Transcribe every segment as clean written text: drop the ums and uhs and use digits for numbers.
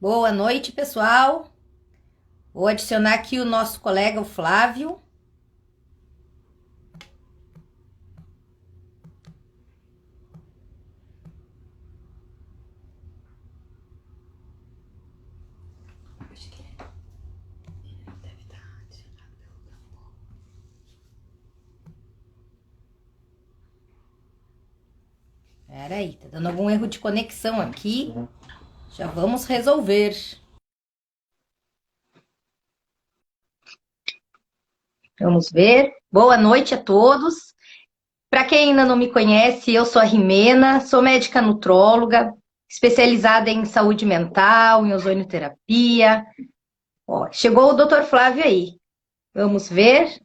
Boa noite, pessoal. Vou adicionar aqui o nosso colega, o Flávio. Espera aí, tá dando algum erro de conexão aqui. Já vamos resolver. Vamos ver. Boa noite a todos. Para quem ainda não me conhece, eu sou a Rimena, sou médica nutróloga, especializada em saúde mental, em ozonioterapia. Ó, chegou o Dr. Flávio aí. Vamos ver.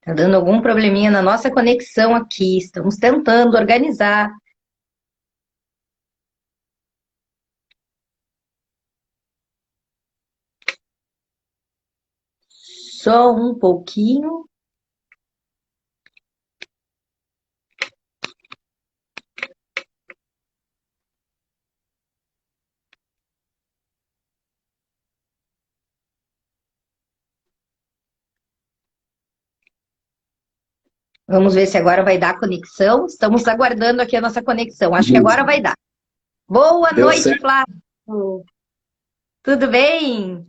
Tá dando algum probleminha na nossa conexão aqui. Estamos tentando organizar. Só um pouquinho. Vamos ver se agora vai dar a conexão. Estamos aguardando aqui a nossa conexão. Acho que agora vai dar. Boa Deu noite, certo, Flávio. Tudo bem?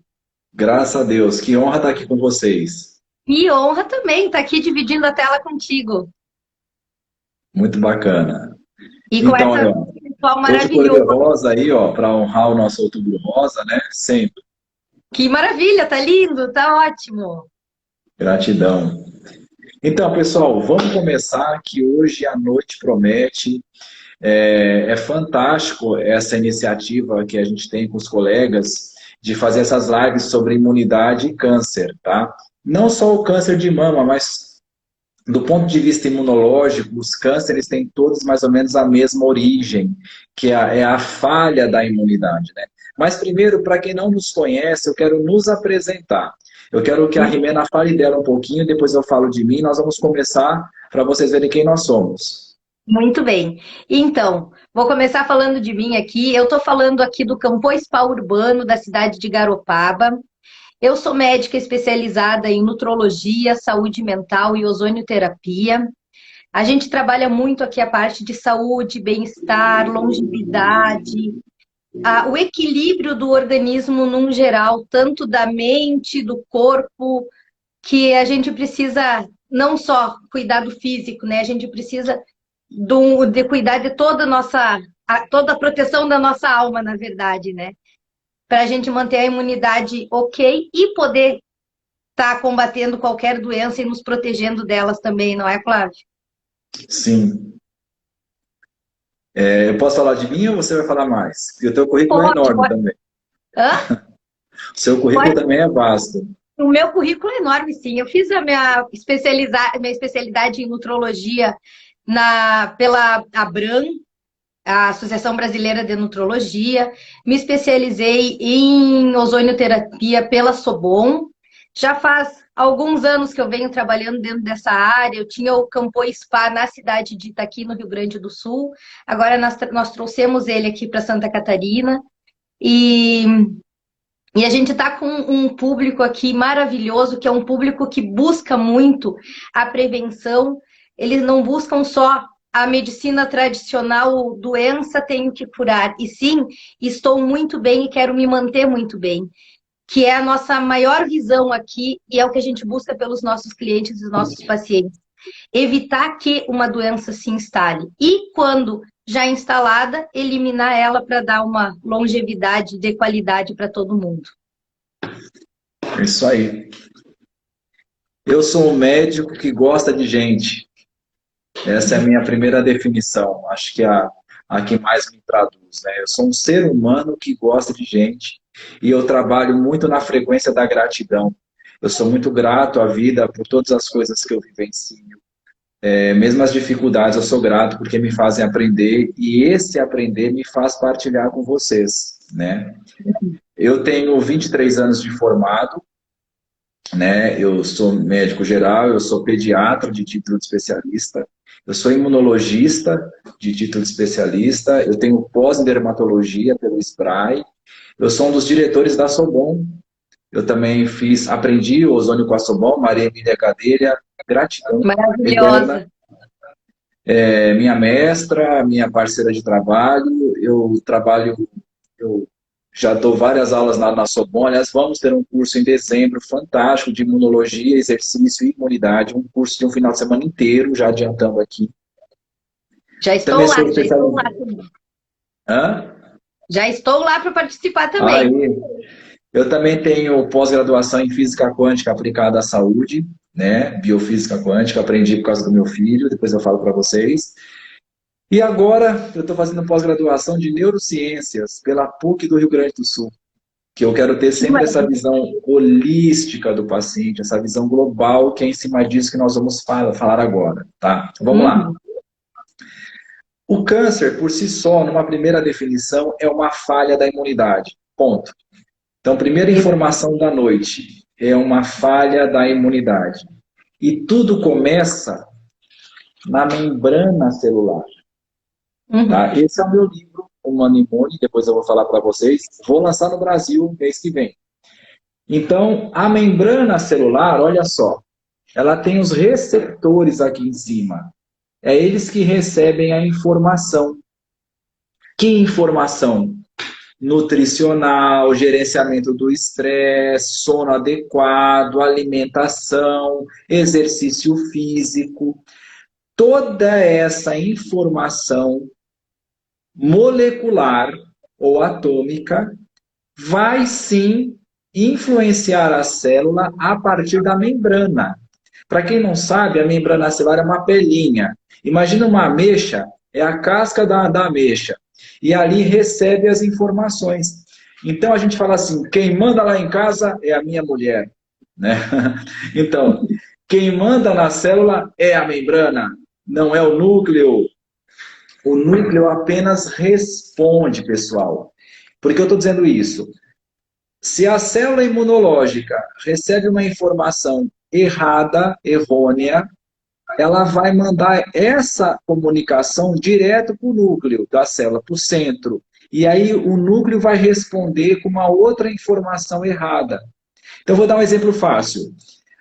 graças a Deus. Que honra estar aqui com vocês. Que honra também estar aqui dividindo a tela contigo. Muito bacana. E com Então, essa ó, pessoal tô de cor de maravilhoso. rosa aí, ó, para honrar o nosso Outubro Rosa, né? Sempre. Que maravilha, tá lindo, tá ótimo. Gratidão. Então, pessoal, vamos começar que hoje a noite promete. É fantástico essa iniciativa que a gente tem com os colegas de fazer essas lives sobre imunidade e câncer, tá? Não só o câncer de mama, mas do ponto de vista imunológico, os cânceres têm todos mais ou menos a mesma origem, que é a falha da imunidade, né? Mas primeiro, para quem não nos conhece, eu quero nos apresentar. Eu quero que a Rimena fale dela um pouquinho, depois eu falo de mim. Nós vamos começar para vocês verem quem nós somos. Muito bem. Então, vou começar falando de mim aqui. Eu estou falando aqui do Campo Spa Urbano da cidade de Garopaba. Eu sou médica especializada em nutrologia, saúde mental e ozonioterapia. A gente trabalha muito aqui a parte de saúde, bem-estar, longevidade, o equilíbrio do organismo num geral, tanto da mente, do corpo, que a gente precisa não só cuidar do físico, né? A gente precisa de cuidar de toda a nossa, toda a proteção da nossa alma, na verdade, né? Para a gente manter a imunidade ok e poder estar combatendo qualquer doença e nos protegendo delas também, não é, Flávio? Sim. Eu posso falar de mim ou você vai falar mais? Porque o teu currículo é Pode, enorme pode. também. Hã? O seu currículo Pode. também é vasto. O meu currículo é enorme, sim. Eu fiz a minha especialidade em nutrologia pela ABRAM, a Associação Brasileira de Nutrologia. Me especializei em ozonioterapia pela Sobom. Já faz alguns anos que eu venho trabalhando dentro dessa área. Eu tinha o Campo Spa na cidade de Itaqui, no Rio Grande do Sul. Agora nós trouxemos ele aqui para Santa Catarina. E a gente está com um público aqui maravilhoso, que é um público que busca muito a prevenção. Eles não buscam só a medicina tradicional, doença tenho que curar, e sim, estou muito bem e quero me manter muito bem, que é a nossa maior visão aqui e é o que a gente busca pelos nossos clientes e nossos pacientes. Evitar que uma doença se instale. E quando já instalada, eliminar ela para dar uma longevidade de qualidade para todo mundo. É isso aí. Eu sou um médico que gosta de gente. Essa é a minha primeira definição. Acho que é a que mais me traduz, né? Eu sou um ser humano que gosta de gente. E eu trabalho muito na frequência da gratidão. Eu sou muito grato à vida por todas as coisas que eu vivencio. Mesmo as dificuldades, eu sou grato porque me fazem aprender e esse aprender me faz partilhar com vocês, né? Eu tenho 23 anos de formado, né? Eu sou médico geral, eu sou pediatra de título de especialista, eu sou imunologista de título de especialista, eu tenho pós em dermatologia pelo SPRAE, eu sou um dos diretores da Sobom, eu também aprendi o ozônio com a Sobom, Maria Emília Gadelha, gratidão eterna. Maravilhosa. Minha mestra, minha parceira de trabalho, eu já dou várias aulas na Sorbonne. Aliás, vamos ter um curso em dezembro fantástico de imunologia, exercício e imunidade, um curso de um final de semana inteiro, já adiantando aqui. Já estou Também lá, sou já estou lá especialista. também. Hã? Já estou lá para participar também. Aí, eu também tenho pós-graduação em física quântica aplicada à saúde, né? Biofísica quântica, aprendi por causa do meu filho, depois eu falo para vocês. E agora eu estou fazendo pós-graduação de neurociências pela PUC do Rio Grande do Sul, que eu quero ter Que sempre essa maravilha. visão holística do paciente, essa visão global, que é em cima disso que nós vamos falar agora, tá? Vamos lá. Uhum. O câncer, por si só, numa primeira definição, é uma falha da imunidade. Ponto. Então, primeira informação da noite, é uma falha da imunidade. E tudo começa na membrana celular. Uhum. Tá? Esse é o meu livro, Humano Imune, depois eu vou falar para vocês. Vou lançar no Brasil mês que vem. Então, a membrana celular, olha só, ela tem os receptores aqui em cima. É eles que recebem a informação. Que informação? Nutricional, gerenciamento do estresse, sono adequado, alimentação, exercício físico. Toda essa informação molecular ou atômica vai sim influenciar a célula a partir da membrana. Para quem não sabe, a membrana celular é uma pelinha. Imagina uma ameixa, é a casca da ameixa. E ali recebe as informações. Então a gente fala assim, quem manda lá em casa é a minha mulher. Né? Então, quem manda na célula é a membrana, não é o núcleo. O núcleo apenas responde, pessoal. Por que eu estou dizendo isso? Se a célula imunológica recebe uma informação errada, errônea, ela vai mandar essa comunicação direto para o núcleo da célula, para o centro. E aí o núcleo vai responder com uma outra informação errada. Então, vou dar um exemplo fácil.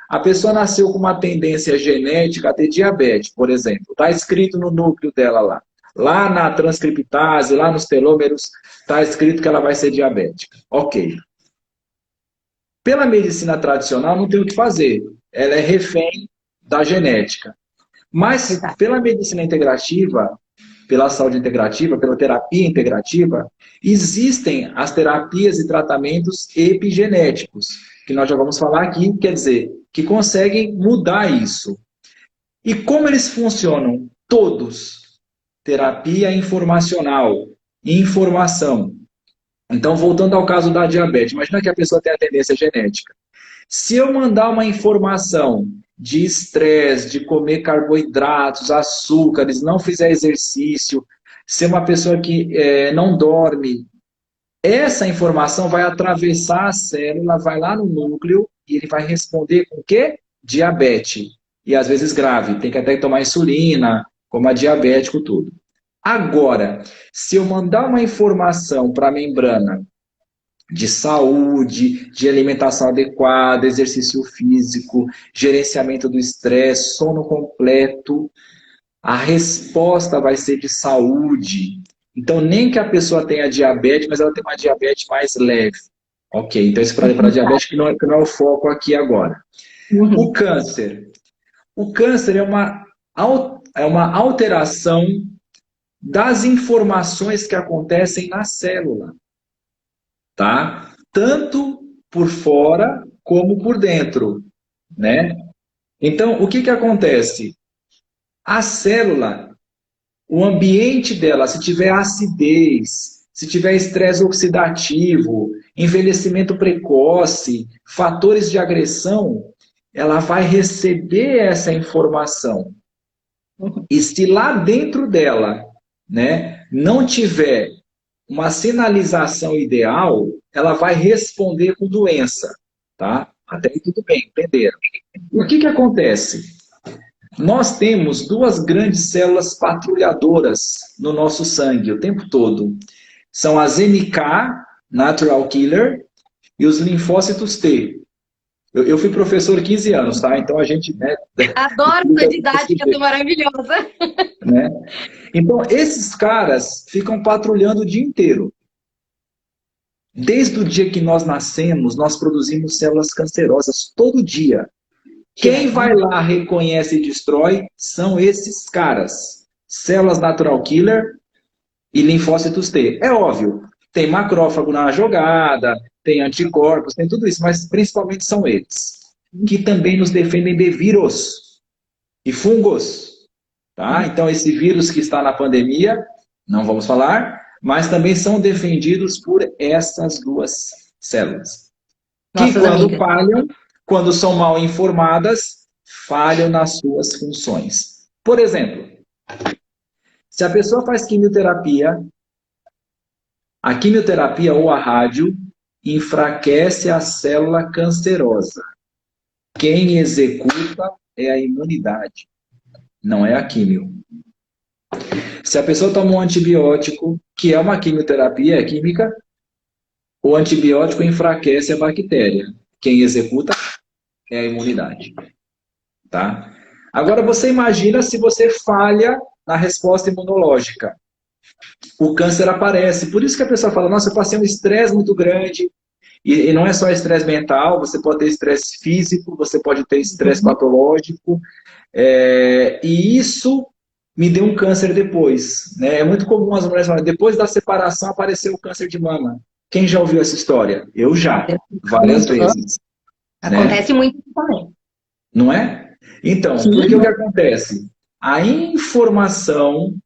A pessoa nasceu com uma tendência genética a ter diabetes, por exemplo. Está escrito no núcleo dela lá. Lá na transcriptase, lá nos telômeros, está escrito que ela vai ser diabética. Ok. Pela medicina tradicional, não tem o que fazer. Ela é refém da genética. Mas, pela medicina integrativa, pela saúde integrativa, pela terapia integrativa, existem as terapias e tratamentos epigenéticos, que nós já vamos falar aqui, quer dizer, que conseguem mudar isso. E como eles funcionam? Todos. Terapia informacional, informação. Então, voltando ao caso da diabetes, imagina que a pessoa tem a tendência genética. Se eu mandar uma informação de estresse, de comer carboidratos, açúcares, não fizer exercício, ser uma pessoa que não dorme, essa informação vai atravessar a célula, vai lá no núcleo e ele vai responder com o quê? Diabetes. E às vezes grave, tem que até tomar insulina, como a diabético, tudo. Agora, se eu mandar uma informação para a membrana de saúde, de alimentação adequada, exercício físico, gerenciamento do estresse, sono completo, a resposta vai ser de saúde. Então, nem que a pessoa tenha diabetes, mas ela tem uma diabetes mais leve. Ok, então isso para diabetes que não é o foco aqui agora. Uhum. O câncer. O câncer é uma alteração das informações que acontecem na célula. Tá? Tanto por fora como por dentro, né? Então, o que acontece? A célula, o ambiente dela, se tiver acidez, se tiver estresse oxidativo, envelhecimento precoce, fatores de agressão, ela vai receber essa informação. E se lá dentro dela, né, não tiver uma sinalização ideal, ela vai responder com doença, tá? Até aí tudo bem, entenderam? E o que acontece? Nós temos duas grandes células patrulhadoras no nosso sangue o tempo todo. São as NK, Natural Killer, e os linfócitos T. Eu fui professor há 15 anos, tá? Então a gente... Né, Adoro essa didática, é maravilhosa. Né? Então, esses caras ficam patrulhando o dia inteiro. Desde o dia que nós nascemos, nós produzimos células cancerosas todo dia. Quem vai lá, reconhece e destrói são esses caras. Células natural killer e linfócitos T. É óbvio, tem macrófago na jogada, tem anticorpos, tem tudo isso, mas principalmente são eles. Que também nos defendem de vírus e fungos. Tá? Então, esse vírus que está na pandemia, não vamos falar, mas também são defendidos por essas duas células. Que quando falham, quando são mal informadas, falham nas suas funções. Por exemplo, se a pessoa faz quimioterapia, a quimioterapia ou a rádio enfraquece a célula cancerosa. Quem executa é a imunidade, não é a quimio. Se a pessoa toma um antibiótico, que é uma quimioterapia, é química, o antibiótico enfraquece a bactéria. Quem executa é a imunidade. Tá? Agora você imagina se você falha na resposta imunológica. O câncer aparece. Por isso que a pessoa fala, nossa, eu passei um estresse muito grande. E não é só estresse mental, você pode ter estresse físico, você pode ter estresse patológico. E isso me deu um câncer depois. Né? É muito comum as mulheres falarem, depois da separação apareceu o câncer de mama. Quem já ouviu essa história? Eu já, várias vezes. Acontece muito também. Não é? Então, porque o que acontece? A informação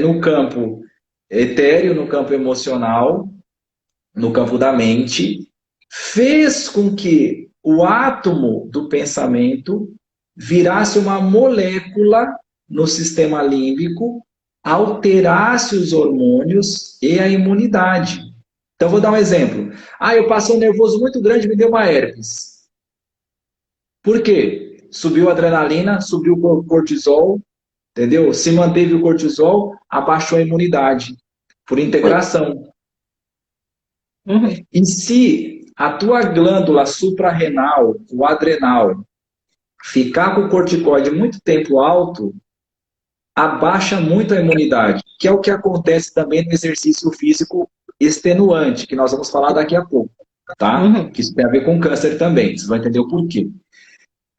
no campo etéreo, no campo emocional, no campo da mente, fez com que o átomo do pensamento virasse uma molécula no sistema límbico, alterasse os hormônios e a imunidade. Então, vou dar um exemplo. Eu passei um nervoso muito grande e me deu uma herpes. Por quê? Subiu a adrenalina, subiu o cortisol, entendeu? Se manteve o cortisol, abaixou a imunidade, por integração. E se a tua glândula suprarrenal, o adrenal, ficar com o corticoide muito tempo alto, abaixa muito a imunidade, que é o que acontece também no exercício físico extenuante, que nós vamos falar daqui a pouco, tá? Que isso tem a ver com câncer também, vocês vão entender o porquê.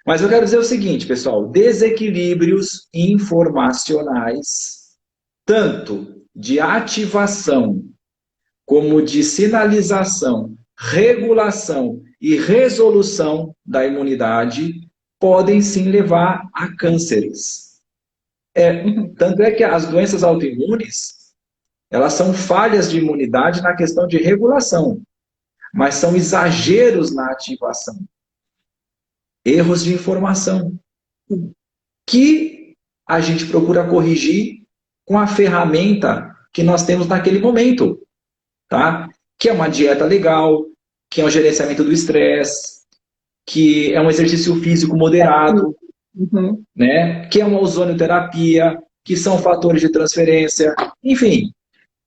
Mas eu quero dizer o seguinte, pessoal, desequilíbrios informacionais, tanto de ativação, como de sinalização, regulação e resolução da imunidade, podem sim levar a cânceres. Tanto é que as doenças autoimunes, elas são falhas de imunidade na questão de regulação, mas são exageros na ativação. Erros de informação, que a gente procura corrigir com a ferramenta que nós temos naquele momento, tá? Que é uma dieta legal, que é um gerenciamento do estresse, que é um exercício físico moderado, né? Que é uma ozonioterapia, que são fatores de transferência, enfim.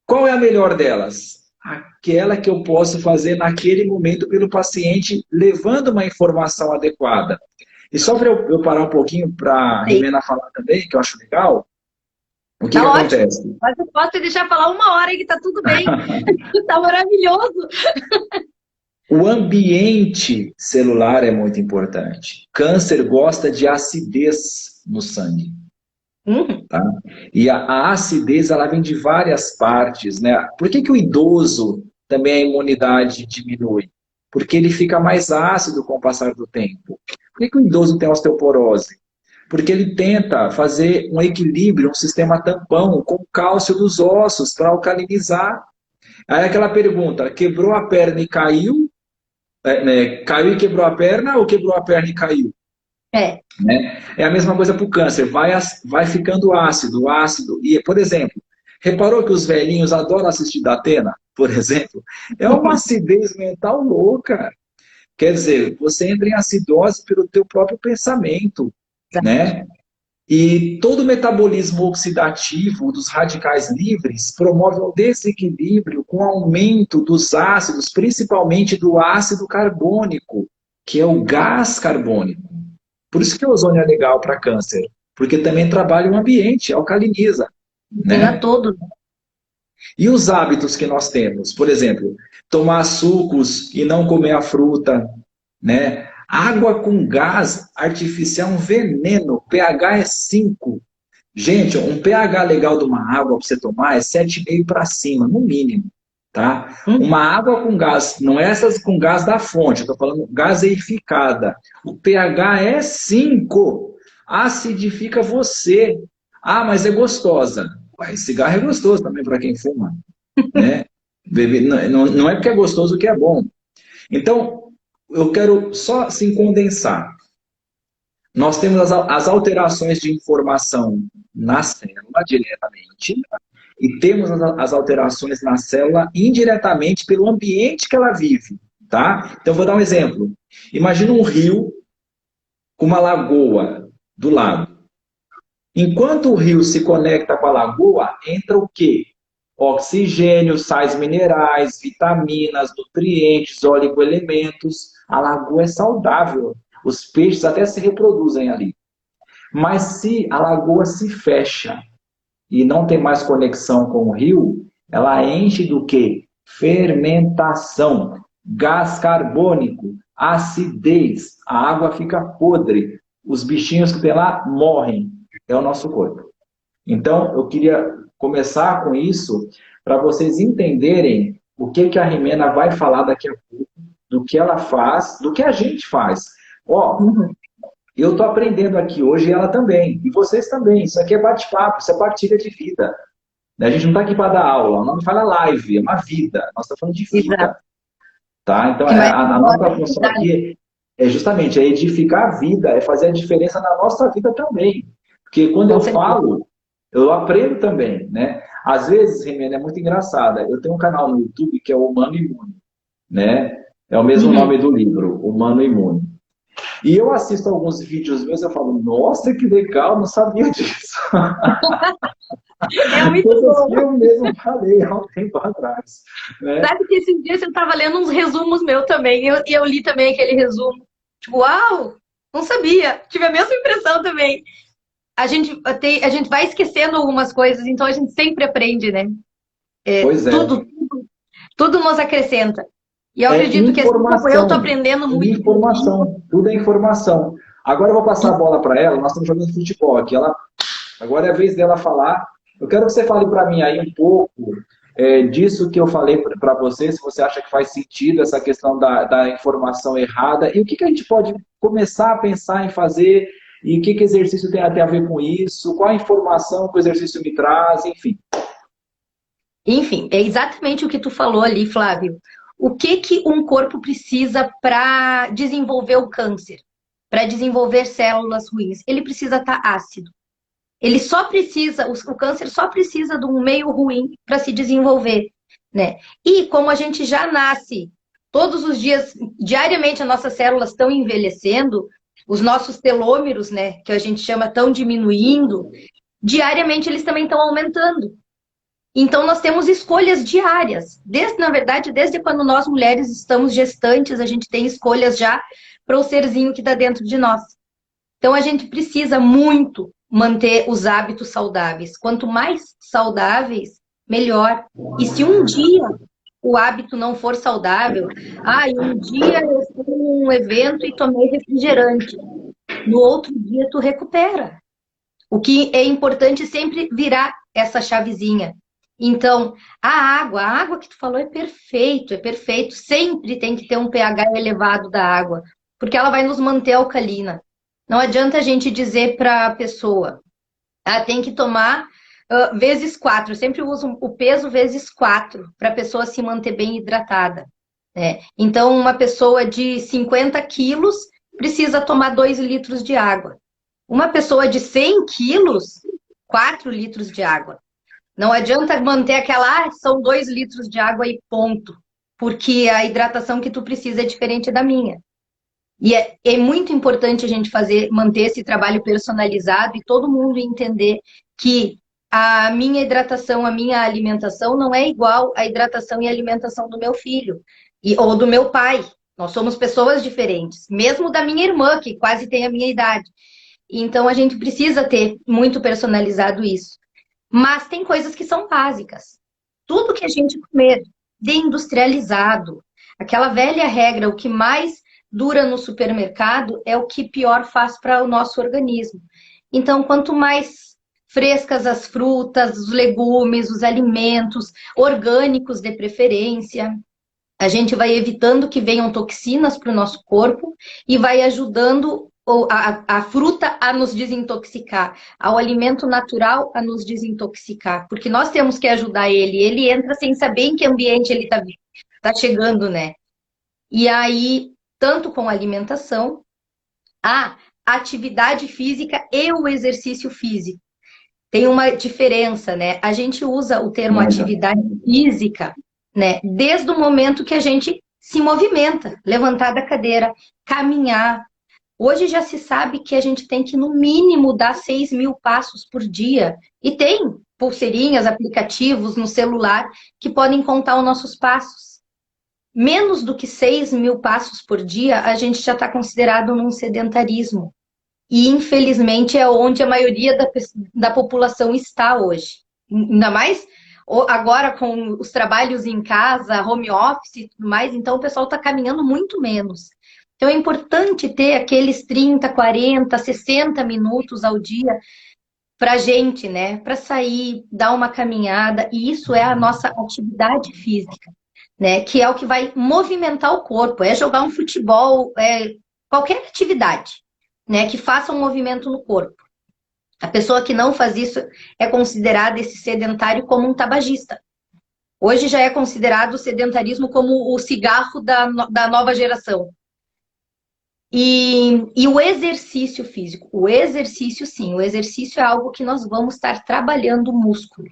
Qual é a melhor delas? Aquela que eu posso fazer naquele momento pelo paciente, levando uma informação adequada. E só para eu parar um pouquinho para a Rimena falar também, que eu acho legal, o que acontece? Mas eu posso te deixar falar 1 hora que está tudo bem. Está maravilhoso. O ambiente celular é muito importante. Câncer gosta de acidez no sangue. Tá? E a acidez, ela vem de várias partes, né? Por que o idoso também a imunidade diminui? Porque ele fica mais ácido com o passar do tempo. Por que o idoso tem osteoporose? Porque ele tenta fazer um equilíbrio, um sistema tampão com o cálcio dos ossos para alcalinizar. Aí aquela pergunta, quebrou a perna e caiu, caiu e quebrou a perna ou quebrou a perna e caiu? É. Né? É a mesma coisa para o câncer, vai ficando ácido, ácido. E, por exemplo, reparou que os velhinhos adoram assistir Datena, por exemplo? É uma acidez mental louca. Quer dizer, você entra em acidose pelo teu próprio pensamento, né? E todo o metabolismo oxidativo dos radicais livres promove um desequilíbrio com o aumento dos ácidos, principalmente do ácido carbônico, que é o gás carbônico. Por isso que o ozônio é legal para câncer, porque também trabalha o ambiente, alcaliniza, Ganha né? todo. E os hábitos que nós temos? Por exemplo, tomar sucos e não comer a fruta, né? Água com gás artificial é um veneno, pH é 5. Gente, um pH legal de uma água para você tomar é 7,5 para cima, no mínimo, tá? Uma água com gás, não é essas com gás da fonte, eu estou falando gaseificada. O pH é 5. Acidifica você. Ah, mas é gostosa. Ué, cigarro é gostoso também para quem fuma, né? Não é porque é gostoso que é bom. Então, eu quero só assim condensar. Nós temos as alterações de informação na célula diretamente e temos as alterações na célula indiretamente pelo ambiente que ela vive, tá? Então, eu vou dar um exemplo. Imagina um rio com uma lagoa do lado. Enquanto o rio se conecta com a lagoa, entra o quê? Oxigênio, sais minerais, vitaminas, nutrientes, oligoelementos. A lagoa é saudável. Os peixes até se reproduzem ali. Mas se a lagoa se fecha e não tem mais conexão com o rio, ela enche do quê? Fermentação, gás carbônico, acidez. A água fica podre. Os bichinhos que tem lá morrem. É o nosso corpo. Então, eu queria começar com isso para vocês entenderem o que a Rimena vai falar daqui a pouco, do que ela faz, do que a gente faz. Ó, eu estou aprendendo aqui hoje e ela também, e vocês também. Isso aqui é bate-papo, isso é partilha de vida. A gente não está aqui para dar aula, o nome fala live, é uma vida. Nós estamos falando de vida. Exato. Tá? Então, a nossa função aqui é justamente edificar a vida, é fazer a diferença na nossa vida também. Porque quando eu falo, eu aprendo também, né? Às vezes, Rimena, é muito engraçada. Eu tenho um canal no YouTube que é o Humano Imune, né? É o mesmo nome do livro, Humano Imune. E eu assisto alguns vídeos meus e eu falo, nossa, que legal, não sabia disso. É muito bom. Que eu mesmo falei há um tempo atrás. Né? Sabe que esses dias eu estava lendo uns resumos meus também, e eu li também aquele resumo. Tipo, uau, não sabia. Tive a mesma impressão também. A gente vai esquecendo algumas coisas, então a gente sempre aprende, né? Pois é. Tudo nos acrescenta. E eu acredito que assim como eu estou aprendendo muito. Informação, tudo é informação. Agora eu vou passar a bola para ela, nós estamos jogando futebol aqui. Agora é a vez dela falar. Eu quero que você fale para mim aí um pouco disso que eu falei para você, se você acha que faz sentido essa questão da informação errada, e o que a gente pode começar a pensar em fazer, e o que exercício tem a ver com isso, qual a informação que o exercício me traz, enfim. Enfim, é exatamente o que tu falou ali, Flávio. O que um corpo precisa para desenvolver o câncer? Para desenvolver células ruins? Ele precisa estar ácido. Ele só precisa, o câncer só precisa de um meio ruim para se desenvolver, né? E como a gente já nasce todos os dias, diariamente as nossas células estão envelhecendo, os nossos telômeros, né, que a gente chama, estão diminuindo, diariamente eles também estão aumentando. Então nós temos escolhas diárias. Na verdade, desde quando nós mulheres estamos gestantes, a gente tem escolhas já para o serzinho que está dentro de nós. Então a gente precisa muito manter os hábitos saudáveis. Quanto mais saudáveis, melhor. E se um dia o hábito não for saudável, um dia eu fui num evento e tomei refrigerante. No outro dia tu recupera. O que é importante sempre virar essa chavezinha. Então, a água que tu falou é perfeito. Sempre tem que ter um pH elevado da água, porque ela vai nos manter alcalina. Não adianta a gente dizer para a pessoa, tem que tomar vezes 4. Eu sempre uso o peso vezes 4 para a pessoa se manter bem hidratada, né? Então, uma pessoa de 50 quilos precisa tomar 2 litros de água. Uma pessoa de 100 quilos, 4 litros de água. Não adianta manter aquela, são 2 litros de água e ponto, porque a hidratação que tu precisa é diferente da minha. E é muito importante a gente manter esse trabalho personalizado e todo mundo entender que a minha hidratação, a minha alimentação não é igual à hidratação e alimentação do meu filho ou do meu pai. Nós somos pessoas diferentes, mesmo da minha irmã, que quase tem a minha idade. Então a gente precisa ter muito personalizado isso. Mas tem coisas que são básicas. Tudo que a gente comer de industrializado, aquela velha regra, o que mais dura no supermercado é o que pior faz para o nosso organismo. Então, quanto mais frescas as frutas, os legumes, os alimentos, orgânicos de preferência, a gente vai evitando que venham toxinas para o nosso corpo e vai ajudando a fruta a nos desintoxicar, ao alimento natural a nos desintoxicar, porque nós temos que ajudar ele. Ele entra sem saber em que ambiente ele tá chegando, né? E aí, tanto com a alimentação, a atividade física e o exercício físico. Tem uma diferença, né? A gente usa o termo atividade física, né? Desde o momento que a gente se movimenta, levantar da cadeira, caminhar. Hoje já se sabe que a gente tem que, no mínimo, dar 6.000 passos por dia. E tem pulseirinhas, aplicativos no celular que podem contar os nossos passos. Menos do que 6.000 passos por dia, a gente já está considerado num sedentarismo. E, infelizmente, é onde a maioria da população está hoje. Ainda mais agora com os trabalhos em casa, home office e tudo mais, então o pessoal está caminhando muito menos. Então é importante ter aqueles 30, 40, 60 minutos ao dia para a gente, né? Para sair, dar uma caminhada, e isso é a nossa atividade física, né? Que é o que vai movimentar o corpo, é jogar um futebol, qualquer atividade, né? Que faça um movimento no corpo. A pessoa que não faz isso é considerada esse sedentário como um tabagista. Hoje já é considerado o sedentarismo como o cigarro da nova geração. E o exercício físico, o exercício sim, o exercício é algo que nós vamos estar trabalhando o músculo.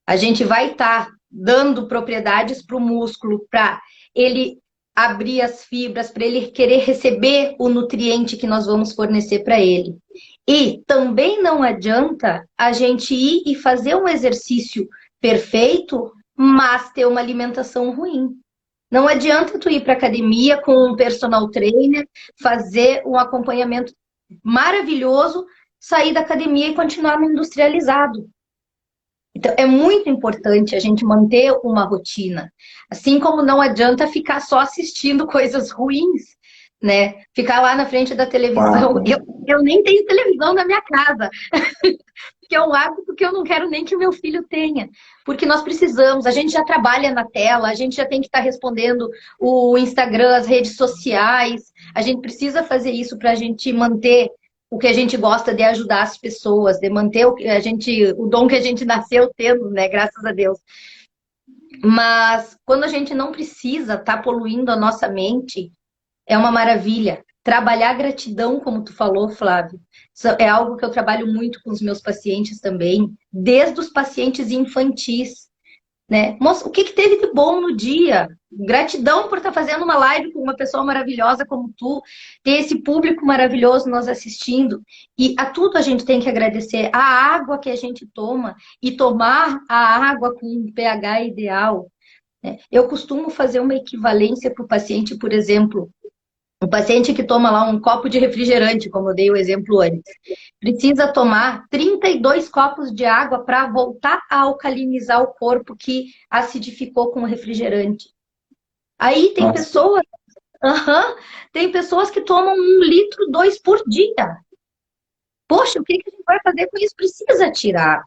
A gente vai estar dando propriedades para o músculo, para ele abrir as fibras, para ele querer receber o nutriente que nós vamos fornecer para ele. E também não adianta a gente ir e fazer um exercício perfeito, mas ter uma alimentação ruim. Não adianta tu ir para academia com um personal trainer, fazer um acompanhamento maravilhoso, sair da academia e continuar no industrializado. Então, é muito importante a gente manter uma rotina. Assim como não adianta ficar só assistindo coisas ruins, né? Ficar lá na frente da televisão. Eu nem tenho televisão na minha casa. Que é um hábito que eu não quero nem que o meu filho tenha. Porque nós precisamos, a gente já trabalha na tela, a gente já tem que estar respondendo o Instagram, as redes sociais. A gente precisa fazer isso para a gente manter o que a gente gosta de ajudar as pessoas, de manter o dom que a gente nasceu tendo, né? Graças a Deus. Mas quando a gente não precisa estar poluindo a nossa mente, é uma maravilha. Trabalhar gratidão, como tu falou, Flávio, é algo que eu trabalho muito com os meus pacientes também, desde os pacientes infantis, né? Moça, o que teve de bom no dia? Gratidão por estar fazendo uma live com uma pessoa maravilhosa como tu, ter esse público maravilhoso nos assistindo. E a tudo a gente tem que agradecer. A água que a gente toma e tomar a água com um pH ideal, né? Eu costumo fazer uma equivalência para o paciente, por exemplo, o paciente que toma lá um copo de refrigerante, como eu dei o exemplo antes, precisa tomar 32 copos de água para voltar a alcalinizar o corpo que acidificou com o refrigerante. Aí tem pessoas, tem pessoas que tomam 1 litro, 2 por dia. Poxa, o que a gente vai fazer com isso? Precisa tirar.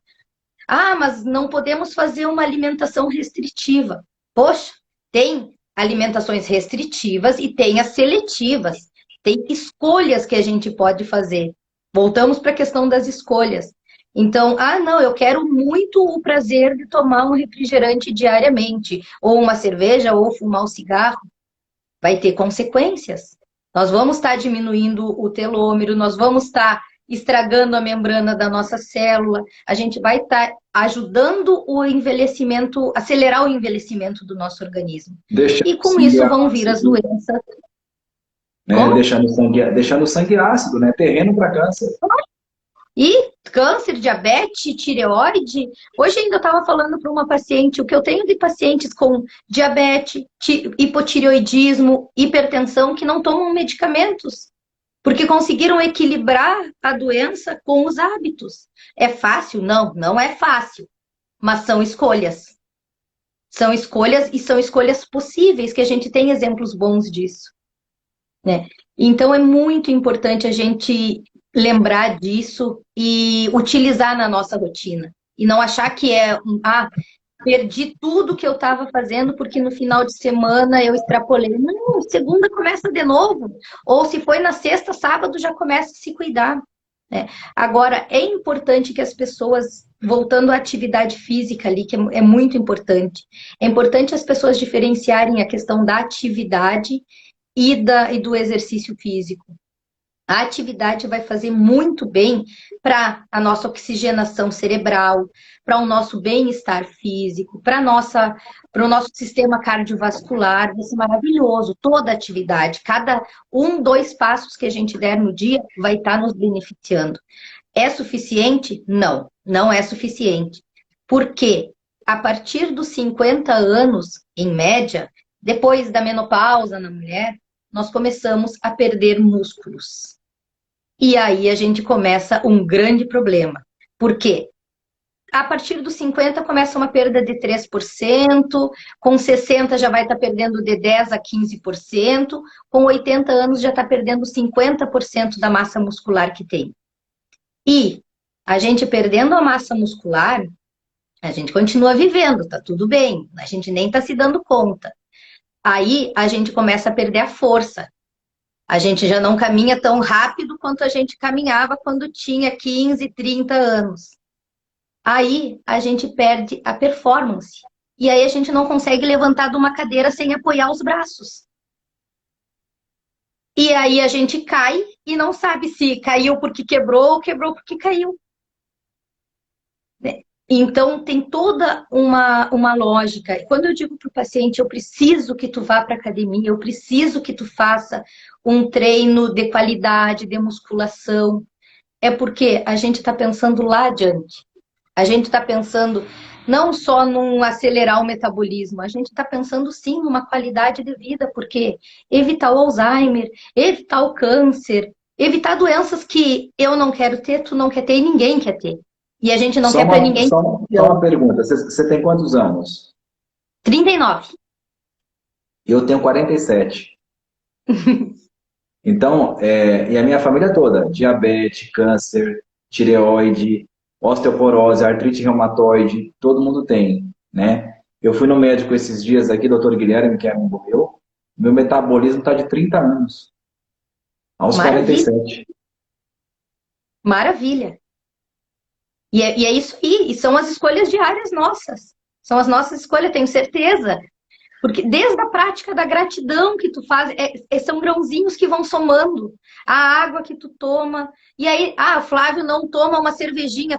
Ah, mas não podemos fazer uma alimentação restritiva. Poxa, tem alimentações restritivas e tem as seletivas. Tem escolhas que a gente pode fazer. Voltamos para a questão das escolhas. Então, não, eu quero muito o prazer de tomar um refrigerante diariamente, ou uma cerveja, ou fumar um cigarro. Vai ter consequências. Nós vamos estar diminuindo o telômero, nós vamos estar estragando a membrana da nossa célula, a gente vai estar ajudando o envelhecimento, acelerar o envelhecimento do nosso organismo. Deixando E o com sangue isso vão vir as ácido, doenças. né? Como? Deixando o sangue ácido, né? Terreno para câncer. E câncer, diabetes, tireoide. Hoje ainda eu estava falando para uma paciente, o que eu tenho de pacientes com diabetes, hipotireoidismo, hipertensão, que não tomam medicamentos, porque conseguiram equilibrar a doença com os hábitos. É fácil? Não, não é fácil, mas são escolhas. São escolhas e são escolhas possíveis, que a gente tem exemplos bons disso, né? Então é muito importante a gente lembrar disso e utilizar na nossa rotina. E não achar que perdi tudo que eu estava fazendo porque no final de semana eu extrapolei. Não, segunda começa de novo. Ou se foi na sexta, sábado já começa a se cuidar, né? Agora, é importante que as pessoas, voltando à atividade física ali, que é muito importante, é importante as pessoas diferenciarem a questão da atividade e do exercício físico. A atividade vai fazer muito bem para a nossa oxigenação cerebral, para o nosso bem-estar físico, para o nosso sistema cardiovascular. Vai ser maravilhoso toda a atividade. Cada 1, 2 passos que a gente der no dia vai estar nos beneficiando. É suficiente? Não, não é suficiente. Por quê? A partir dos 50 anos, em média, depois da menopausa na mulher, nós começamos a perder músculos. E aí a gente começa um grande problema. Por quê? A partir dos 50 começa uma perda de 3%, com 60 já vai estar perdendo de 10 a 15%, com 80 anos já está perdendo 50% da massa muscular que tem. E a gente perdendo a massa muscular, a gente continua vivendo, tá tudo bem, a gente nem está se dando conta. Aí a gente começa a perder a força. A gente já não caminha tão rápido quanto a gente caminhava quando tinha 15, 30 anos. Aí a gente perde a performance. E aí a gente não consegue levantar de uma cadeira sem apoiar os braços. E aí a gente cai e não sabe se caiu porque quebrou ou quebrou porque caiu. Então, tem toda uma lógica. E quando eu digo para o paciente, eu preciso que tu vá para a academia, eu preciso que tu faça um treino de qualidade, de musculação, é porque a gente está pensando lá adiante. A gente está pensando não só num acelerar o metabolismo, a gente está pensando sim numa qualidade de vida, porque evitar o Alzheimer, evitar o câncer, evitar doenças que eu não quero ter, tu não quer ter e ninguém quer ter. E a gente não quer para ninguém. Só uma pergunta. Você tem quantos anos? 39. Eu tenho 47. Então, e a minha família toda, diabetes, câncer, tireoide, osteoporose, artrite reumatoide, todo mundo tem, né? Eu fui no médico esses dias aqui, doutor Guilherme, que é amigo meu metabolismo está de 30 anos, aos Maravilha, 47. maravilha. E é isso aí, e são as escolhas diárias nossas. São as nossas escolhas, tenho certeza. Porque desde a prática da gratidão que tu faz, são grãozinhos que vão somando. A água que tu toma. E aí, o Flávio não toma uma cervejinha.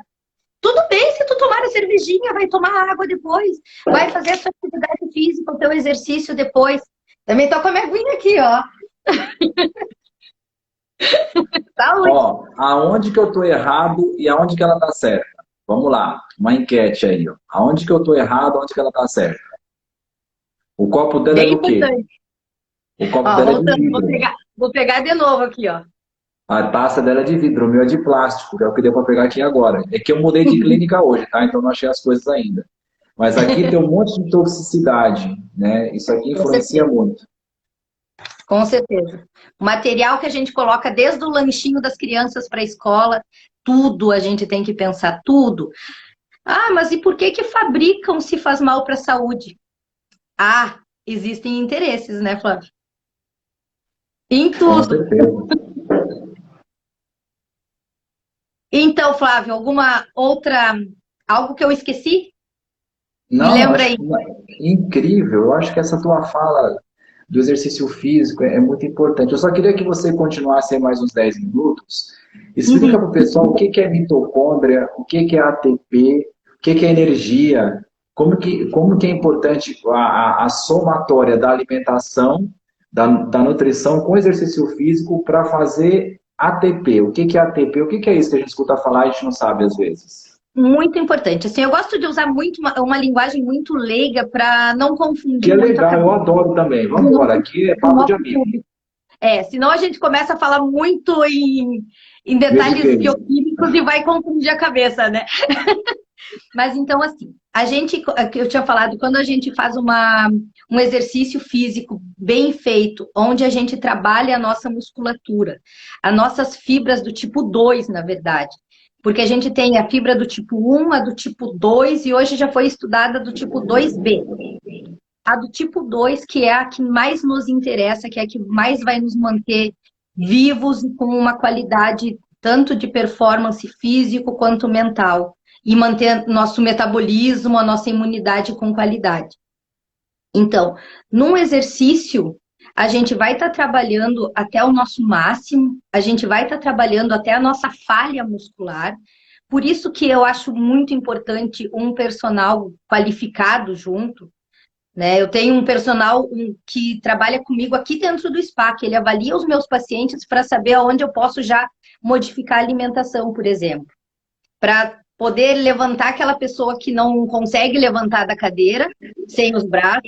Tudo bem se tu tomar a cervejinha, vai tomar água depois. Vai fazer a tua atividade física, o teu exercício depois. Também tô com a minha aguinha aqui, ó. Saúde. Ó, aonde que eu tô errado e aonde que ela tá certa? Vamos lá, uma enquete aí, ó. Aonde que eu tô errado, aonde que ela tá certa? O copo dela é Bem do quê? importante. O copo Ó, dela é de voltando, vidro. vou pegar de novo aqui, ó. A taça dela é de vidro, o meu é de plástico, que é o que deu para pegar aqui agora. É que eu mudei de clínica hoje, tá? Então não achei as coisas ainda. Mas aqui tem um monte de toxicidade, né? Isso aqui Com influencia certeza. muito. Com certeza. O material que a gente coloca desde o lanchinho das crianças para a escola, tudo a gente tem que pensar, tudo. Mas e por que que fabricam se faz mal para a saúde? Existem interesses, né, Flávio? Em Com tudo. certeza. Então, Flávio, alguma outra, algo que eu esqueci? Me Não, lembra acho aí. que incrível. Eu acho que essa tua fala do exercício físico é muito importante. Eu só queria que você continuasse aí mais uns 10 minutos. Explica Uhum. para o pessoal o que que é mitocôndria, o que que é ATP, o que que é energia, como que é importante a somatória da alimentação, da nutrição com exercício físico para fazer ATP. O que que é ATP? O que que é isso que a gente escuta falar e a gente não sabe às vezes? Muito importante. Assim, eu gosto de usar muito uma linguagem muito leiga para não Que confundir é muito a legal, eu cabeça adoro também. Vamos do embora, nosso, aqui é do papo de nosso amigo. público. Senão a gente começa a falar muito em Veja o que detalhes é isso. bioquímicos e vai confundir a cabeça, né? Mas então, assim, a gente, que eu tinha falado, quando a gente faz um exercício físico bem feito, onde a gente trabalha a nossa musculatura, as nossas fibras do tipo 2, na verdade. Porque a gente tem a fibra do tipo 1, a do tipo 2, e hoje já foi estudada do tipo 2B. A do tipo 2, que é a que mais nos interessa, que é a que mais vai nos manter vivos e com uma qualidade tanto de performance físico quanto mental. E manter nosso metabolismo, a nossa imunidade com qualidade. Então, num exercício, a gente vai estar trabalhando até o nosso máximo, a gente vai estar trabalhando até a nossa falha muscular. Por isso que eu acho muito importante um personal qualificado junto, né? Eu tenho um personal que trabalha comigo aqui dentro do spa, que ele avalia os meus pacientes para saber aonde eu posso já modificar a alimentação, por exemplo, para poder levantar aquela pessoa que não consegue levantar da cadeira sem os braços.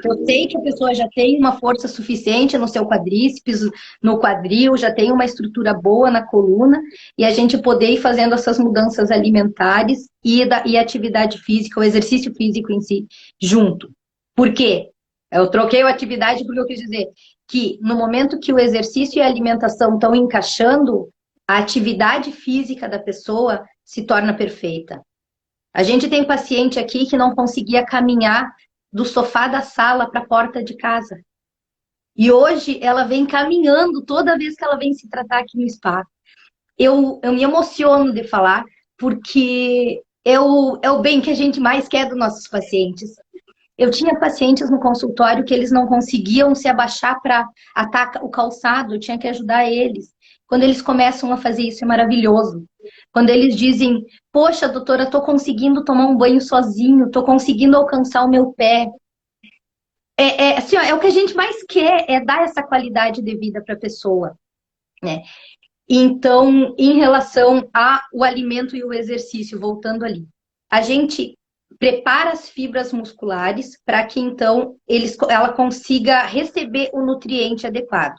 Eu sei que a pessoa já tem uma força suficiente no seu quadríceps, no quadril, já tem uma estrutura boa na coluna, e a gente poder ir fazendo essas mudanças alimentares e atividade física, o exercício físico em si, junto. Por quê? Eu troquei a atividade porque eu quis dizer que no momento que o exercício e a alimentação estão encaixando, a atividade física da pessoa se torna perfeita. A gente tem paciente aqui que não conseguia caminhar do sofá da sala para a porta de casa. E hoje ela vem caminhando toda vez que ela vem se tratar aqui no spa. Eu me emociono de falar, porque é o bem que a gente mais quer dos nossos pacientes. Eu tinha pacientes no consultório que eles não conseguiam se abaixar para atacar o calçado, eu tinha que ajudar eles. Quando eles começam a fazer isso, é maravilhoso. Quando eles dizem, poxa, doutora, estou conseguindo tomar um banho sozinho, estou conseguindo alcançar o meu pé. Assim, ó, é o que a gente mais quer, é dar essa qualidade de vida para a pessoa, né? Então, em relação ao alimento e o exercício, voltando ali, a gente prepara as fibras musculares para que então ela consiga receber o nutriente adequado.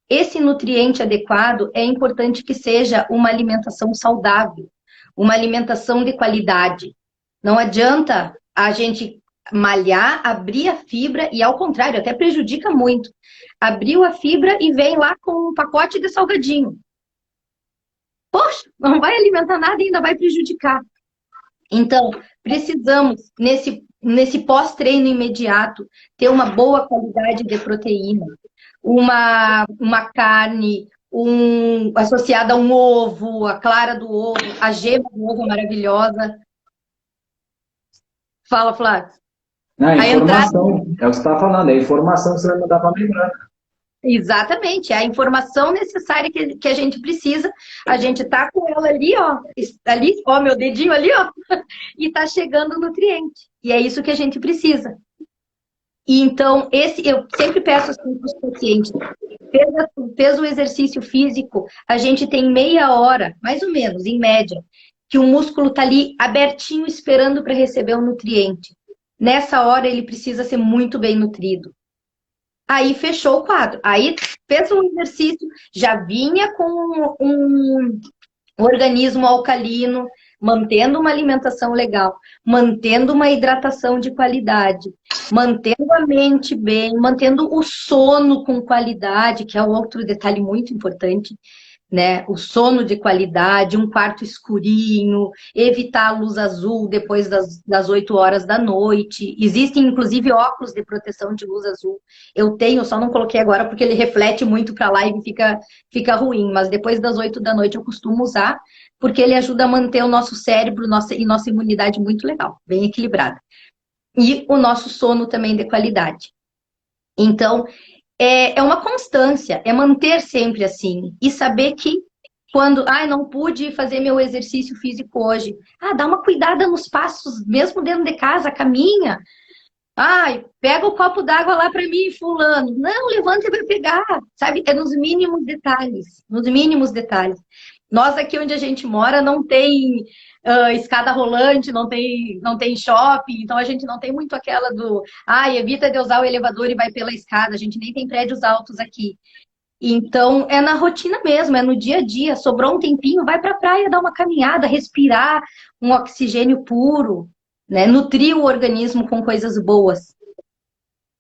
Esse nutriente adequado é importante que seja uma alimentação saudável, uma alimentação de qualidade. Não adianta a gente malhar, abrir a fibra e, ao contrário, até prejudica muito. Abriu a fibra e vem lá com um pacote de salgadinho. Poxa, não vai alimentar nada e ainda vai prejudicar. Então, precisamos, nesse pós-treino imediato, ter uma boa qualidade de proteína, uma carne, associada a um ovo, a clara do ovo, a gema do ovo maravilhosa. Fala, Flávio. Ah, A entrada. informação, é o que você está falando, é a informação que você vai mandar para a membrana. Exatamente, é a informação necessária que a gente precisa. A gente tá com ela ali, ó, meu dedinho ali, ó, e tá chegando o nutriente. E é isso que a gente precisa. E então, eu sempre peço assim para os pacientes, fez o exercício físico, a gente tem meia hora, mais ou menos, em média, que o músculo tá ali abertinho esperando para receber o nutriente. Nessa hora ele precisa ser muito bem nutrido. Aí fechou o quadro. Aí fez um exercício, já vinha com um organismo alcalino, mantendo uma alimentação legal, mantendo uma hidratação de qualidade, mantendo a mente bem, mantendo o sono com qualidade, que é outro detalhe muito importante. né? O sono de qualidade, um quarto escurinho, evitar a luz azul depois das 8 horas da noite. Existem, inclusive, óculos de proteção de luz azul. Eu tenho, só não coloquei agora porque ele reflete muito para a live e fica ruim. Mas depois das 8 da noite eu costumo usar, porque ele ajuda a manter o nosso cérebro e nossa imunidade muito legal, bem equilibrada. E o nosso sono também de qualidade. Então, é uma constância, é manter sempre assim. E saber que quando, não pude fazer meu exercício físico hoje. Dá uma cuidada nos passos, mesmo dentro de casa, caminha. Pega o copo d'água lá para mim, fulano. Não, levanta e vai pegar, sabe? É nos mínimos detalhes, nos mínimos detalhes. Nós aqui onde a gente mora não tem escada rolante, não tem shopping, então a gente não tem muito aquela do, evita de usar o elevador e vai pela escada, a gente nem tem prédios altos aqui. Então, é na rotina mesmo, é no dia a dia. Sobrou um tempinho, vai para a praia dar uma caminhada, respirar um oxigênio puro, né? Nutrir o organismo com coisas boas.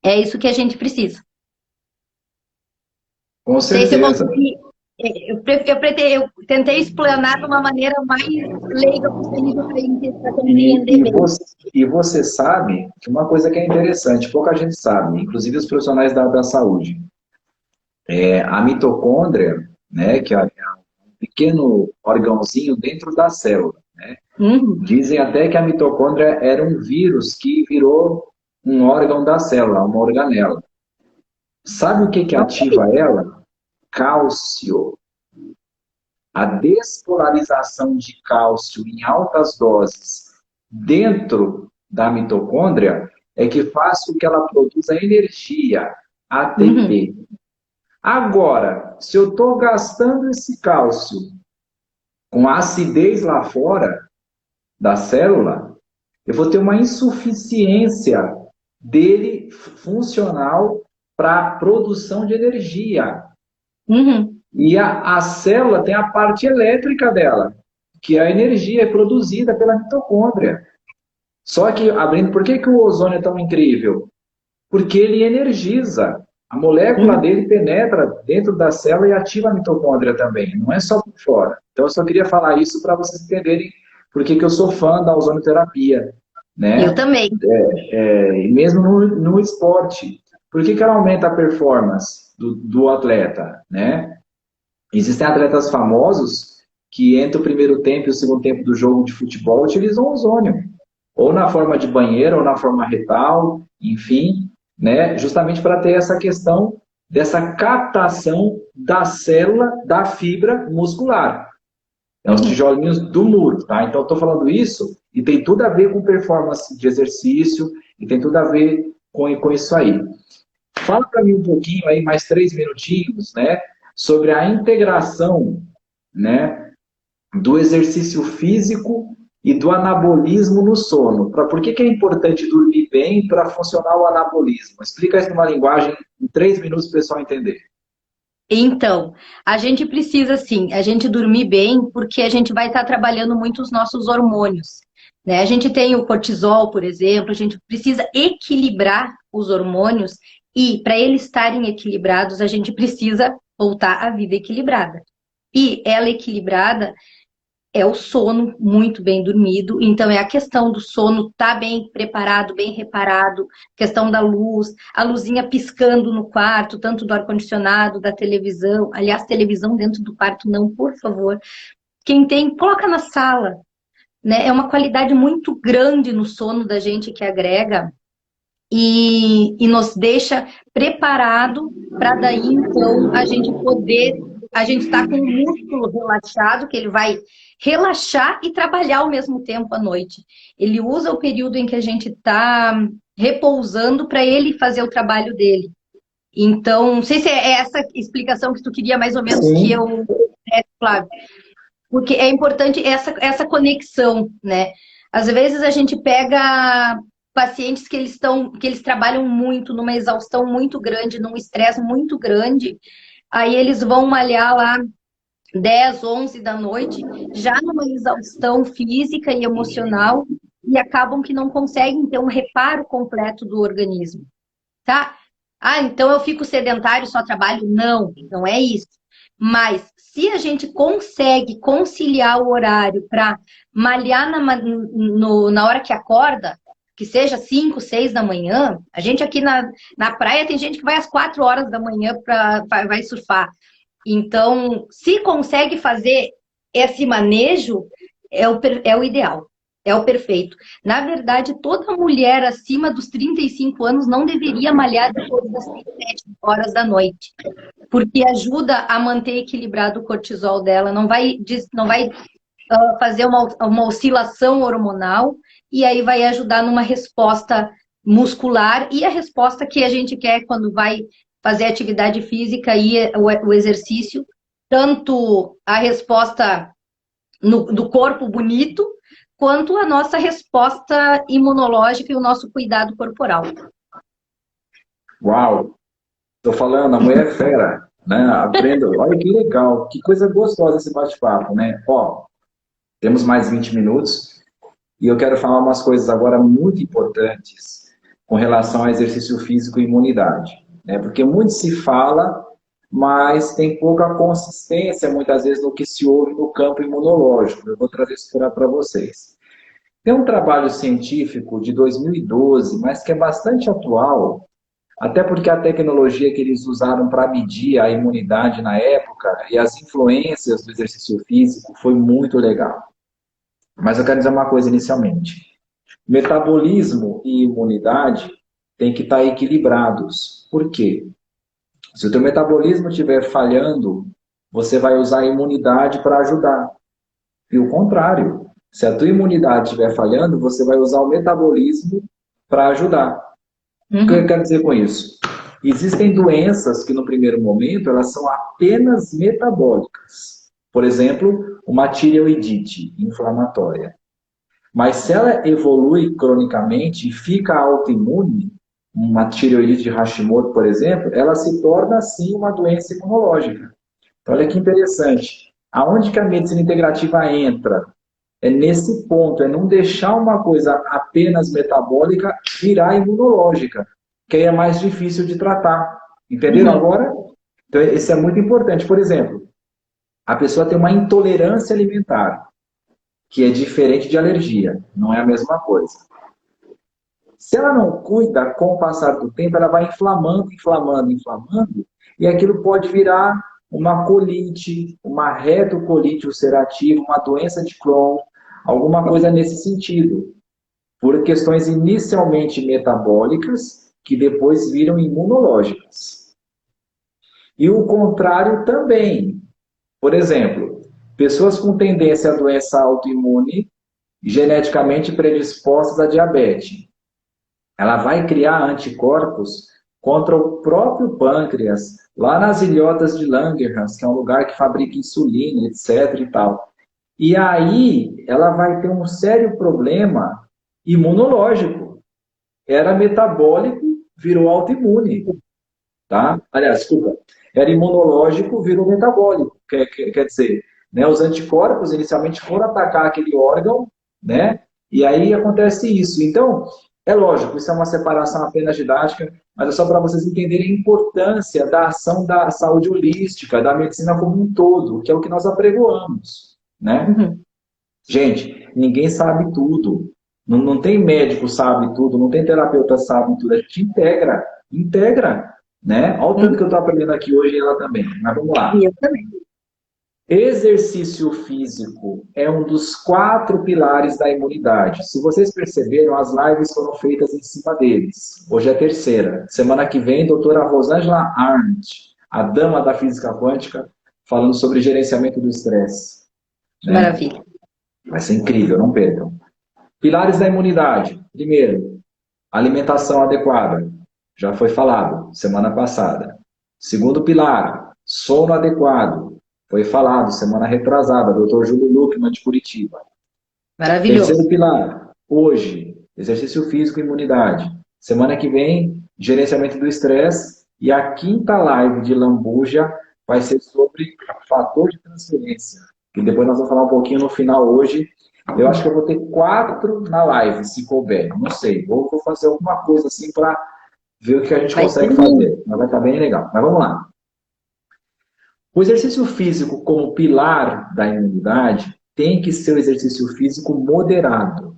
É isso que a gente precisa. Com Não sei se eu certeza. consegui. Eu tentei explanar de uma maneira mais leiga possível para compreender E, e, bem. você, e você sabe que uma coisa que é interessante, pouca gente sabe, inclusive os profissionais da saúde, a mitocôndria, né, que é um pequeno órgãozinho dentro da célula, né? Uhum. Dizem até que a mitocôndria era um vírus que virou um órgão da célula, uma organela. Sabe o que ativa ela? Cálcio. A despolarização de cálcio em altas doses dentro da mitocôndria é que faz com que ela produza energia, ATP. Uhum. Agora, se eu estou gastando esse cálcio com acidez lá fora da célula, eu vou ter uma insuficiência dele funcional para produção de energia. Uhum. E a célula tem a parte elétrica dela, que é a energia produzida pela mitocôndria. Só que, abrindo, por que o ozônio é tão incrível? Porque ele energiza. A molécula Uhum. dele penetra dentro da célula e ativa a mitocôndria também, não é só por fora. Então, eu só queria falar isso para vocês entenderem por que eu sou fã da ozonioterapia, Eu né? também. E mesmo no esporte. Por que ela aumenta a performance do atleta, né? Existem atletas famosos que entre o primeiro tempo e o segundo tempo do jogo de futebol utilizam ozônio, ou na forma de banheiro, ou na forma retal, enfim, né? Justamente para ter essa questão dessa captação da célula da fibra muscular. É os Uhum. tijolinhos do muro, tá? Então, eu estou falando isso e tem tudo a ver com performance de exercício e tem tudo a ver com isso aí. Fala para mim um pouquinho aí, mais 3 minutinhos, né? Sobre a integração, né, do exercício físico e do anabolismo no sono. Por que é importante dormir bem para funcionar o anabolismo? Explica isso numa linguagem em 3 minutos para o pessoal entender. Então, a gente precisa, sim, a gente dormir bem, porque a gente vai estar trabalhando muito os nossos hormônios, né? A gente tem o cortisol, por exemplo, a gente precisa equilibrar os hormônios e, para eles estarem equilibrados, a gente precisa voltar à vida equilibrada. E ela equilibrada é o sono muito bem dormido, então é a questão do sono estar bem preparado, bem reparado, questão da luz, a luzinha piscando no quarto, tanto do ar-condicionado, da televisão. Aliás, televisão dentro do quarto não, por favor. Quem tem, coloca na sala, né? É uma qualidade muito grande no sono da gente que agrega e nos deixa preparado para daí, então, a gente está com o músculo relaxado, que ele vai relaxar e trabalhar ao mesmo tempo à noite. Ele usa o período em que a gente está repousando para ele fazer o trabalho dele. Então, não sei se é essa explicação que tu queria mais ou menos que Sim. eu... Flávio, porque é importante essa conexão, né? Às vezes a gente pega pacientes que eles trabalham muito, numa exaustão muito grande, num estresse muito grande, aí eles vão malhar lá 10, 11 da noite, já numa exaustão física e emocional, e acabam que não conseguem ter um reparo completo do organismo, tá? Então eu fico sedentário, só trabalho? Não, não é isso. Mas se a gente consegue conciliar o horário para malhar na hora que acorda, que seja 5, 6 da manhã, a gente aqui na praia tem gente que vai às 4 horas da manhã vai surfar. Então, se consegue fazer esse manejo, é o ideal, é o perfeito. Na verdade, toda mulher acima dos 35 anos não deveria malhar depois das 6, 7 horas da noite, porque ajuda a manter equilibrado o cortisol dela, não vai fazer uma oscilação hormonal, e aí vai ajudar numa resposta muscular, e a resposta que a gente quer quando vai fazer atividade física e o exercício, tanto a resposta do corpo bonito, quanto a nossa resposta imunológica e o nosso cuidado corporal. Uau! Tô falando, a mulher é fera, né? Aprenda. Olha que legal, que coisa gostosa esse bate-papo, né? Ó, temos mais 20 minutos e eu quero falar umas coisas agora muito importantes com relação ao exercício físico e imunidade, né? Porque muito se fala, mas tem pouca consistência, muitas vezes, no que se ouve no campo imunológico. Eu vou trazer isso para vocês. Tem um trabalho científico de 2012, mas que é bastante atual, até porque a tecnologia que eles usaram para medir a imunidade na época e as influências do exercício físico foi muito legal. Mas eu quero dizer uma coisa inicialmente. Metabolismo e imunidade têm que estar equilibrados. Por quê? Se o teu metabolismo estiver falhando, você vai usar a imunidade para ajudar. E o contrário. Se a tua imunidade estiver falhando, você vai usar o metabolismo para ajudar. O que eu quero dizer com isso? Existem doenças que, no primeiro momento, elas são apenas metabólicas. Por exemplo, uma tireoidite inflamatória. Mas se ela evolui cronicamente e fica autoimune, uma tireoidite de Hashimoto, por exemplo, ela se torna, sim, uma doença imunológica. Então, olha que interessante. Aonde que a medicina integrativa entra? É nesse ponto, é não deixar uma coisa apenas metabólica virar imunológica, que aí é mais difícil de tratar. Entenderam agora? Então, isso é muito importante. Por exemplo, a pessoa tem uma intolerância alimentar, que é diferente de alergia, não é a mesma coisa. Se ela não cuida, com o passar do tempo, ela vai inflamando, inflamando, inflamando, e aquilo pode virar uma colite, uma retocolite ulcerativa, uma doença de Crohn, alguma coisa nesse sentido, por questões inicialmente metabólicas, que depois viram imunológicas. E o contrário também. Por exemplo, pessoas com tendência à doença autoimune, geneticamente predispostas a diabetes. Ela vai criar anticorpos contra o próprio pâncreas, lá nas ilhotas de Langerhans, que é um lugar que fabrica insulina, etc. e tal. E aí ela vai ter um sério problema imunológico. Era metabólico, virou autoimune. Tá? Aliás, desculpa. Era imunológico, virou metabólico. Quer dizer, né, os anticorpos inicialmente foram atacar aquele órgão, né? E aí acontece isso. Então, é lógico, isso é uma separação apenas didática, mas é só para vocês entenderem a importância da ação da saúde holística, da medicina como um todo, que é o que nós apregoamos, né? Gente, ninguém sabe tudo. Não tem médico sabe tudo, não tem terapeuta sabe tudo. A gente integra, né? Olha o tanto que eu estou aprendendo aqui hoje e ela também. Mas vamos lá. Eu também. Exercício físico é um dos 4 pilares da imunidade. Se vocês perceberam, as lives foram feitas em cima deles. Hoje é a 3ª. Semana que vem, doutora Rosângela Arndt, a dama da física quântica, falando sobre gerenciamento do estresse. Né? Maravilha. Vai ser incrível, não percam. Pilares da imunidade. Primeiro, alimentação adequada. Já foi falado semana passada. Segundo pilar, sono adequado. Foi falado semana retrasada, Dr. Júlio Luckman, de Curitiba. Maravilhoso. Terceiro pilar, hoje, exercício físico e imunidade. Semana que vem, gerenciamento do estresse. E a 5ª live de Lambuja vai ser sobre fator de transferência. E depois nós vamos falar um pouquinho no final hoje. Eu acho que eu vou ter 4 na live, se couber. Não sei, vou fazer alguma coisa assim para ver o que a gente consegue fazer. Mas vai estar bem legal. Mas vamos lá. O exercício físico como pilar da imunidade tem que ser o exercício físico moderado.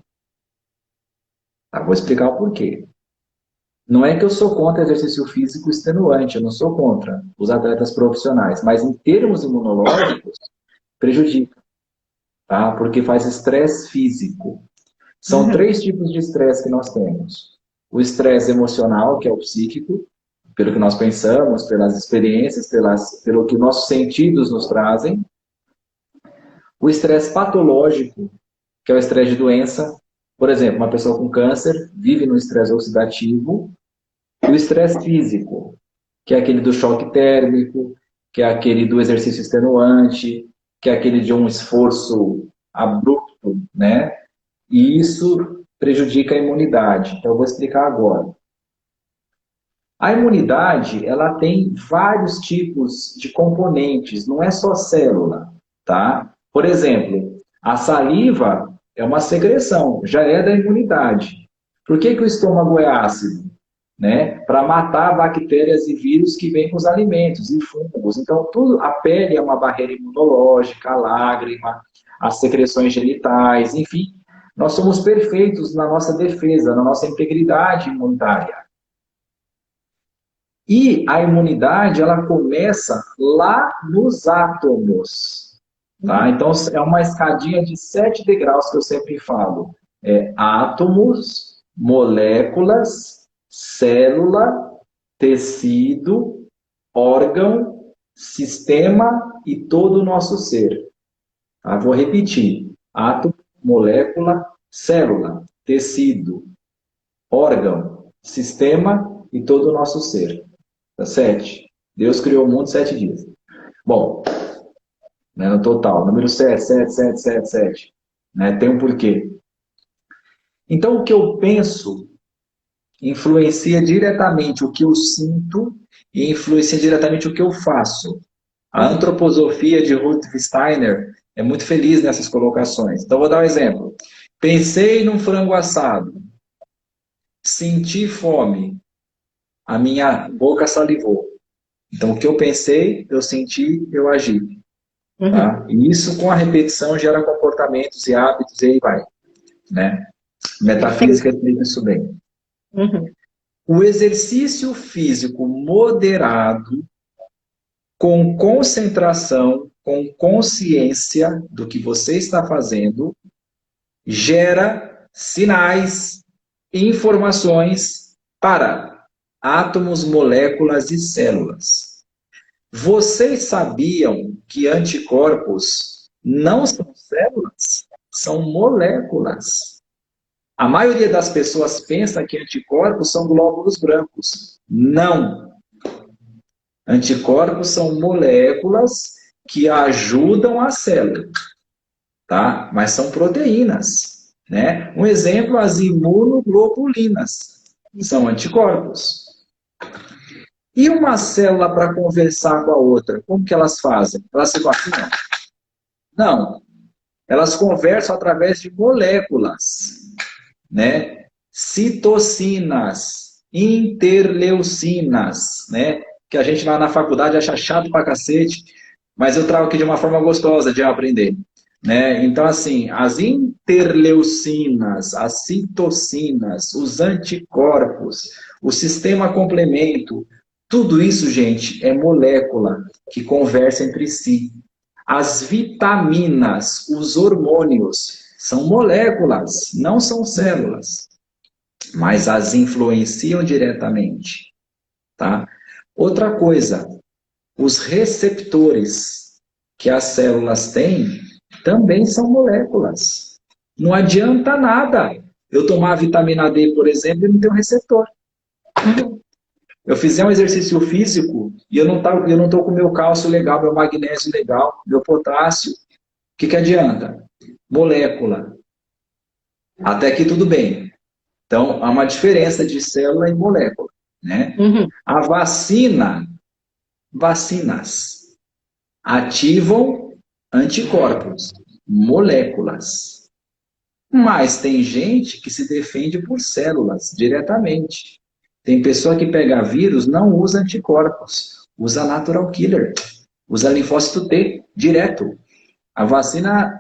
Tá? Vou explicar o porquê. Não é que eu sou contra exercício físico extenuante, eu não sou contra os atletas profissionais, mas em termos imunológicos, prejudica, tá? Porque faz estresse físico. São três tipos de estresse que nós temos. O estresse emocional, que é o psíquico, pelo que nós pensamos, pelas experiências, pelo que nossos sentidos nos trazem. O estresse patológico, que é o estresse de doença. Por exemplo, uma pessoa com câncer vive no estresse oxidativo. E o estresse físico, que é aquele do choque térmico, que é aquele do exercício extenuante, que é aquele de um esforço abrupto, né? E isso prejudica a imunidade. Então, eu vou explicar agora. A imunidade, ela tem vários tipos de componentes, não é só célula, tá? Por exemplo, a saliva é uma secreção, já é da imunidade. Por que que o estômago é ácido? Né? Para matar bactérias e vírus que vêm com os alimentos e fungos. Então, tudo, a pele é uma barreira imunológica, a lágrima, as secreções genitais, enfim. Nós somos perfeitos na nossa defesa, na nossa integridade imunitária. E a imunidade, ela começa lá nos átomos. Tá? Então, é uma escadinha de 7 degraus que eu sempre falo. Átomos, moléculas, célula, tecido, órgão, sistema e todo o nosso ser. Tá? Vou repetir. Átomo, molécula, célula, tecido, órgão, sistema e todo o nosso ser. Tá? 7. Deus criou o mundo em 7 dias. Bom, né, no total, número 7, 7, 7, 7, 7. Né, tem um porquê. Então, o que eu penso influencia diretamente o que eu sinto e influencia diretamente o que eu faço. A antroposofia de Ruth Steiner é muito feliz nessas colocações. Então, vou dar um exemplo. Pensei num frango assado. Senti fome. A minha boca salivou. Então, o que eu pensei, eu senti, eu agi. Tá? E isso, com a repetição, gera comportamentos e hábitos, e aí vai. Né? Metafísica explica isso bem. O exercício físico moderado, com concentração, com consciência do que você está fazendo, gera sinais, informações para átomos, moléculas e células. Vocês sabiam que anticorpos não são células? São moléculas. A maioria das pessoas pensa que anticorpos são glóbulos brancos. Não. Anticorpos são moléculas que ajudam a célula, tá? Mas são proteínas, né? Um exemplo, as imunoglobulinas são anticorpos. E uma célula para conversar com a outra, como que elas fazem? Elas ficam assim, não. Elas conversam através de moléculas, né? Citocinas, interleucinas, né? Que a gente lá na faculdade acha chato pra cacete, mas eu trago aqui de uma forma gostosa de aprender. Né? Então, assim, as interleucinas, as citocinas, os anticorpos, o sistema complemento, tudo isso, gente, é molécula que conversa entre si. As vitaminas, os hormônios, são moléculas, não são células, mas as influenciam diretamente. Tá? Outra coisa, os receptores que as células têm também são moléculas. Não adianta nada eu tomar vitamina D, por exemplo, e não ter um receptor. Eu fizer um exercício físico e eu não estou com meu cálcio legal, meu magnésio legal, meu potássio, o que adianta? Molécula. Até aqui tudo bem. Então, há uma diferença de célula e molécula. Né? A vacinas ativam anticorpos, moléculas. Mas tem gente que se defende por células, diretamente. Tem pessoa que pega vírus, não usa anticorpos, usa natural killer. Usa linfócito T direto. A vacina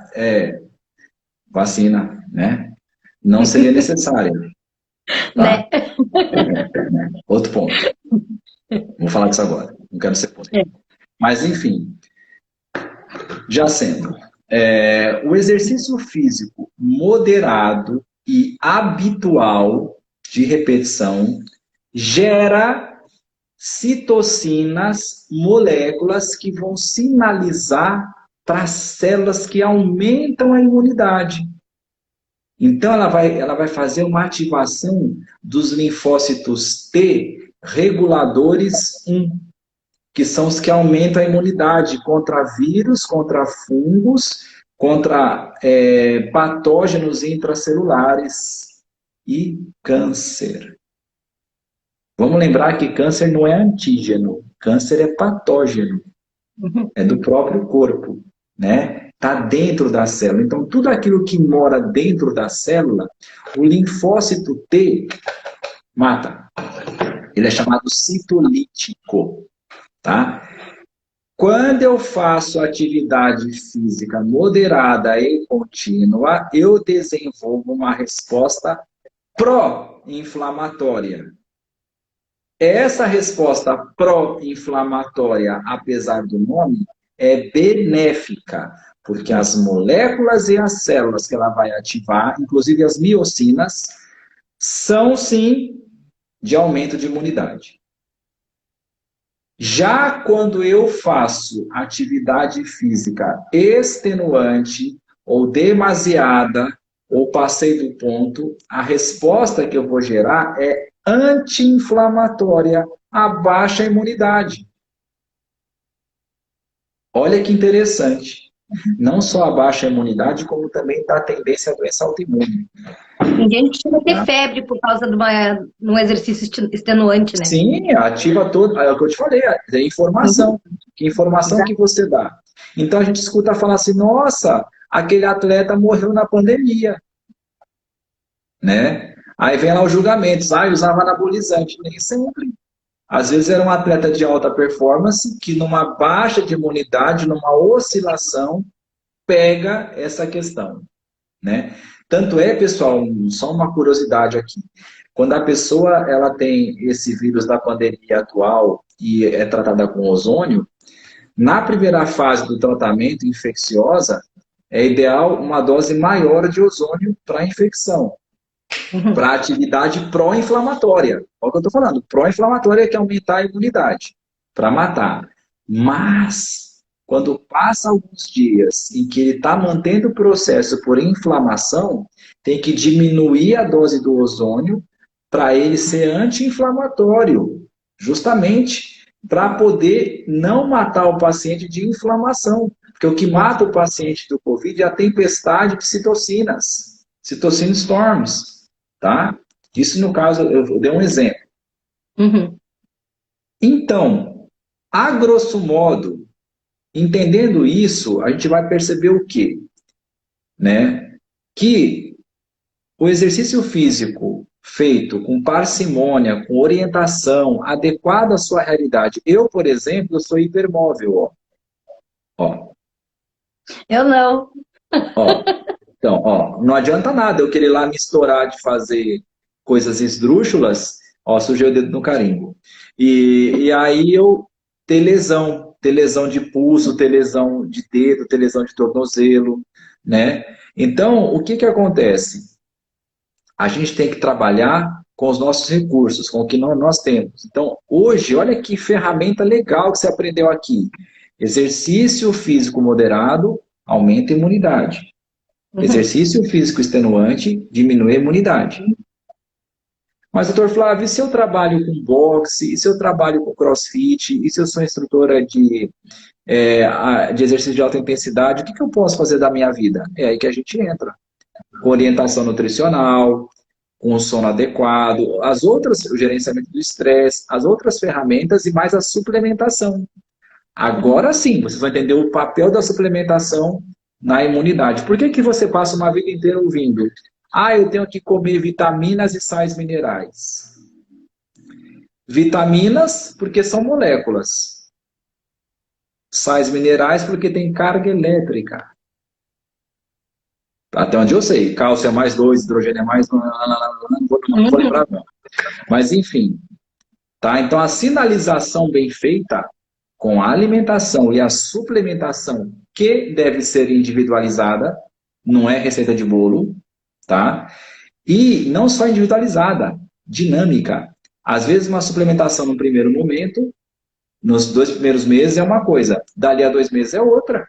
vacina, né? Não seria necessária. Tá? Né? Outro ponto. Vou falar disso agora. Não quero ser polêmico. Mas, enfim, já sendo. O exercício físico moderado e habitual de repetição gera citocinas, moléculas que vão sinalizar para as células que aumentam a imunidade. Então, ela vai fazer uma ativação dos linfócitos T reguladores 1, que são os que aumentam a imunidade contra vírus, contra fungos, contra patógenos intracelulares e câncer. Vamos lembrar que câncer não é antígeno, câncer é patógeno, é do próprio corpo, né? Está dentro da célula. Então, tudo aquilo que mora dentro da célula, o linfócito T mata. Ele é chamado citolítico, tá? Quando eu faço atividade física moderada e contínua, eu desenvolvo uma resposta pró-inflamatória. Essa resposta pró-inflamatória, apesar do nome, é benéfica, porque as moléculas e as células que ela vai ativar, inclusive as miocinas, são sim de aumento de imunidade. Já quando eu faço atividade física extenuante ou demasiada, ou passei do ponto, a resposta que eu vou gerar é anti-inflamatória, a baixa imunidade. Olha que interessante. Não só a baixa imunidade, como também está a tendência à doença autoimune. Ninguém chega a ter febre por causa de um exercício extenuante, né? Sim, ativa todo. É o que eu te falei, é informação. Que informação que você dá. Então a gente escuta falar assim, nossa, aquele atleta morreu na pandemia. Né? Aí vem lá os julgamentos, usava anabolizante. Nem sempre. Às vezes era um atleta de alta performance que numa baixa de imunidade, numa oscilação, pega essa questão. Né? Tanto é, pessoal, só uma curiosidade aqui. Quando a pessoa ela tem esse vírus da pandemia atual e é tratada com ozônio, na primeira fase do tratamento infecciosa, é ideal uma dose maior de ozônio para a infecção. Para atividade pró-inflamatória. Olha o que eu estou falando. Pró-inflamatória é que aumentar a imunidade, para matar. Mas, quando passa alguns dias em que ele está mantendo o processo por inflamação, tem que diminuir a dose do ozônio para ele ser anti-inflamatório. Justamente para poder não matar o paciente de inflamação. Porque o que mata o paciente do Covid é a tempestade de citocinas. Cytokine storms. Tá? Isso, no caso, eu dei um exemplo. Então, a grosso modo, entendendo isso, a gente vai perceber o quê? Né? Que o exercício físico feito com parcimônia, com orientação adequada à sua realidade. Eu, por exemplo, eu sou hipermóvel. Ó. Eu não. Ó. Então, não adianta nada eu querer lá me estourar de fazer coisas esdrúxulas, sujei o dedo no carimbo. E aí eu ter lesão de pulso, ter lesão de dedo, ter lesão de tornozelo, né? Então, o que acontece? A gente tem que trabalhar com os nossos recursos, com o que nós temos. Então, hoje, olha que ferramenta legal que você aprendeu aqui. Exercício físico moderado aumenta a imunidade. Exercício físico extenuante diminui a imunidade. Mas, doutor Flávio, e se eu trabalho com boxe, e se eu trabalho com crossfit, e se eu sou instrutora de exercício de alta intensidade, o que eu posso fazer da minha vida? É aí que a gente entra. Com orientação nutricional, com o sono adequado, o gerenciamento do estresse, as outras ferramentas e mais a suplementação. Agora sim, vocês vão entender o papel da suplementação na imunidade. Por que você passa uma vida inteira ouvindo? Eu tenho que comer vitaminas e sais minerais. Vitaminas, porque são moléculas. sais minerais porque tem carga elétrica. Até onde eu sei, cálcio é mais 2, hidrogênio é mais... Não vou lembrar não. Mas enfim, tá? Então a sinalização bem feita com a alimentação e a suplementação que deve ser individualizada, não é receita de bolo, tá? E não só individualizada, dinâmica. Às vezes uma suplementação no primeiro momento, nos 2 primeiros meses é uma coisa, dali a 2 meses é outra.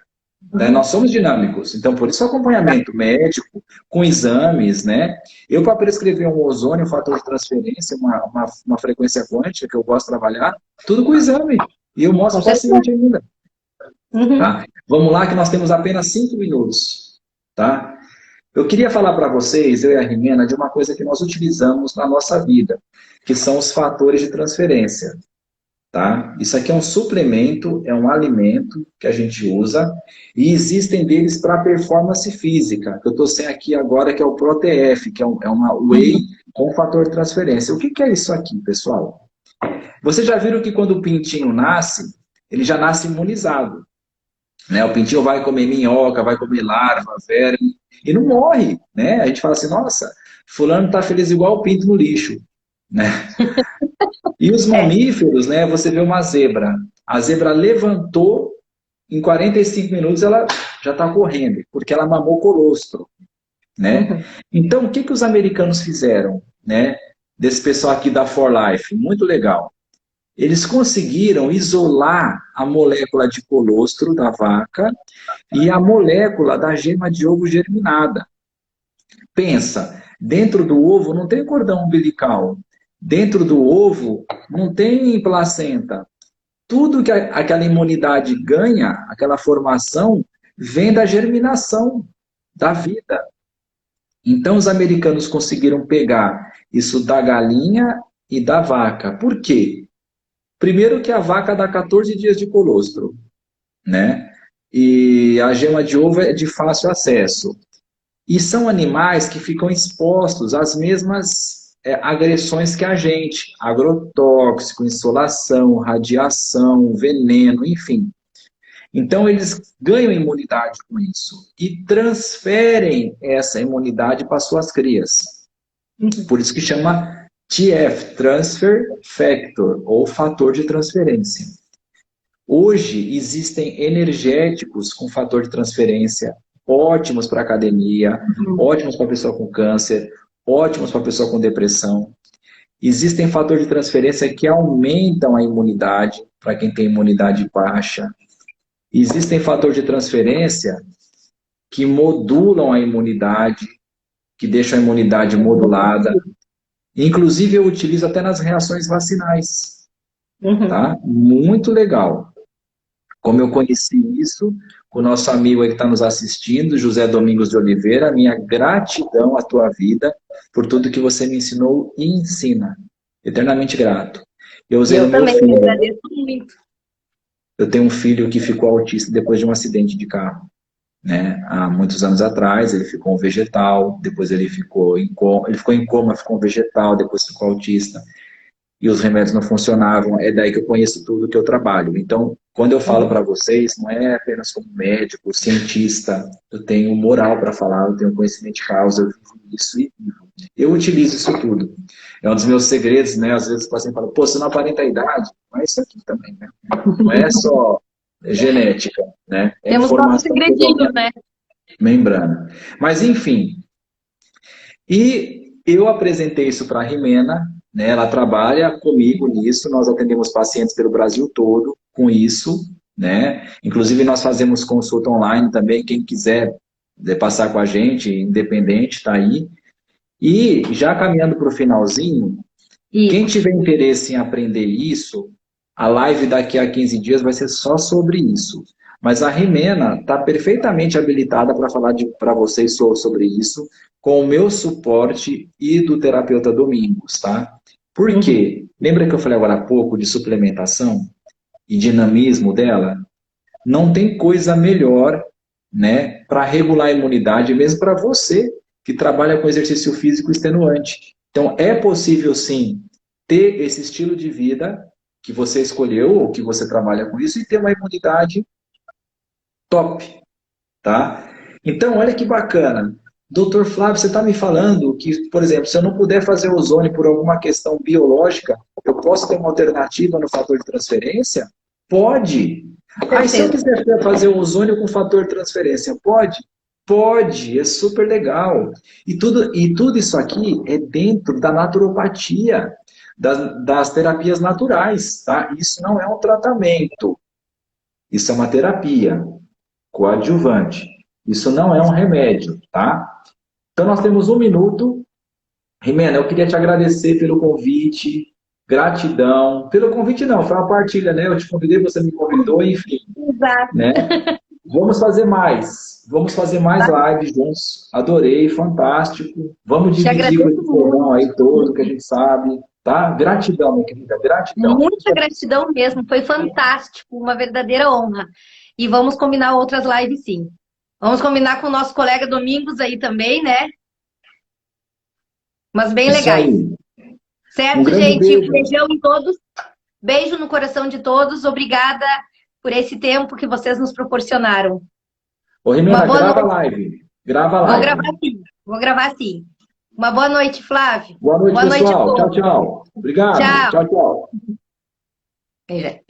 Né? Nós somos dinâmicos, então por isso o acompanhamento médico, com exames, né? Eu, para prescrever um ozônio, um fator de transferência, uma frequência quântica que eu gosto de trabalhar, tudo com exame. E eu mostro para o paciente ainda. Tá? Vamos lá que nós temos apenas 5 minutos. Tá? Eu queria falar para vocês, eu e a Rimena, de uma coisa que nós utilizamos na nossa vida, que são os fatores de transferência. Tá? Isso aqui é um suplemento, é um alimento que a gente usa e existem deles para performance física. Eu estou sem aqui agora, que é o ProTF, que é uma whey com fator de transferência. O que é isso aqui, pessoal? Vocês já viram que quando o pintinho nasce, ele já nasce imunizado. Né? O pintinho vai comer minhoca, vai comer larva, verme, e não morre. Né? A gente fala assim, nossa, fulano está feliz igual o pinto no lixo. Né? E os mamíferos, né? Você vê uma zebra. A zebra levantou, em 45 minutos ela já está correndo, porque ela mamou colostro. Né? Então, o que os americanos fizeram? Né? Desse pessoal aqui da For Life, muito legal. Eles conseguiram isolar a molécula de colostro da vaca e a molécula da gema de ovo germinada. Pensa, dentro do ovo não tem cordão umbilical. Dentro do ovo não tem placenta. Tudo que aquela imunidade ganha, aquela formação, vem da germinação da vida. Então os americanos conseguiram pegar isso da galinha e da vaca. Por quê? Primeiro que a vaca dá 14 dias de colostro, né? E a gema de ovo é de fácil acesso. E são animais que ficam expostos às mesmas agressões que a gente, agrotóxico, insolação, radiação, veneno, enfim. Então, eles ganham imunidade com isso e transferem essa imunidade para suas crias. Por isso que chama TF, Transfer Factor, ou fator de transferência. Hoje, existem energéticos com fator de transferência ótimos para academia, ótimos para pessoa com câncer, ótimos para pessoa com depressão. Existem fatores de transferência que aumentam a imunidade para quem tem imunidade baixa. Existem fatores de transferência que modulam a imunidade, que deixam a imunidade modulada. Inclusive, eu utilizo até nas reações vacinais. Tá? Muito legal. Como eu conheci isso, o nosso amigo aí que está nos assistindo, José Domingos de Oliveira, minha gratidão à tua vida por tudo que você me ensinou e ensina. Eternamente grato. Eu também agradeço muito. Eu tenho um filho que ficou autista depois de um acidente de carro. Né? Há muitos anos atrás, ele ficou um vegetal, depois ele ficou em coma, ficou um vegetal, depois ficou autista. E os remédios não funcionavam, é daí que eu conheço tudo que eu trabalho. Então, quando eu falo para vocês, não é apenas como médico, cientista, eu tenho moral para falar, eu tenho conhecimento de causa, eu vivo isso e eu utilizo isso tudo. É um dos meus segredos, né? Às vezes o paciente fala, pô, você não aparenta a idade, mas é isso aqui também, né? Não é só genética, né? É temos nossos segredinhos, né? Membrana. Mas, enfim. E eu apresentei isso para a Rimena, né? Ela trabalha comigo nisso, nós atendemos pacientes pelo Brasil todo com isso, né? Inclusive nós fazemos consulta online também, quem quiser passar com a gente, independente, está aí. E já caminhando para o finalzinho, quem tiver interesse em aprender isso, a live daqui a 15 dias vai ser só sobre isso. Mas a Rimena está perfeitamente habilitada para falar para vocês sobre isso, com o meu suporte e do terapeuta Domingos, tá? Por quê? Lembra que eu falei agora há pouco de suplementação e dinamismo dela? Não tem coisa melhor, né, para regular a imunidade, mesmo para você que trabalha com exercício físico extenuante. Então, é possível, sim, ter esse estilo de vida que você escolheu ou que você trabalha com isso e ter uma imunidade top, tá? Então, olha que bacana. Doutor Flávio, você está me falando que, por exemplo, se eu não puder fazer ozônio por alguma questão biológica, eu posso ter uma alternativa no fator de transferência? Pode. Com E se eu certeza. quiser fazer ozônio com fator de transferência, pode? Pode, é super legal. E tudo isso aqui é dentro da naturopatia, das terapias naturais, tá? Isso não é um tratamento, isso é uma terapia coadjuvante. Isso não é um remédio, tá? Então, nós temos 1 minuto. Rimena, eu queria te agradecer pelo convite, gratidão. Pelo convite não, foi uma partilha, né? Eu te convidei, você me convidou, enfim, Exato. né? Vamos fazer mais lives juntos. Adorei, fantástico. Vamos Te dividir com agradeço esse povão muito. aí todo que a gente sabe, tá? Gratidão, minha querida, gratidão. Muita gratidão mesmo. Foi fantástico. Uma verdadeira honra. E vamos combinar outras lives, sim. Vamos combinar com o nosso colega Domingos aí também, né? Mas bem Isso legais. aí. Um Certo, grande gente? Um beijo. beijão em todos. Beijo no coração de todos. Obrigada por esse tempo que vocês nos proporcionaram. Ô, Uma Rimena, boa grava a noite. live. Grava a Vou live. gravar sim. Vou gravar sim. Uma boa noite, Flávio. Boa noite, Boa noite a pessoal. Tchau, todos. tchau. Obrigado. Tchau. Tchau, tchau. Beijo.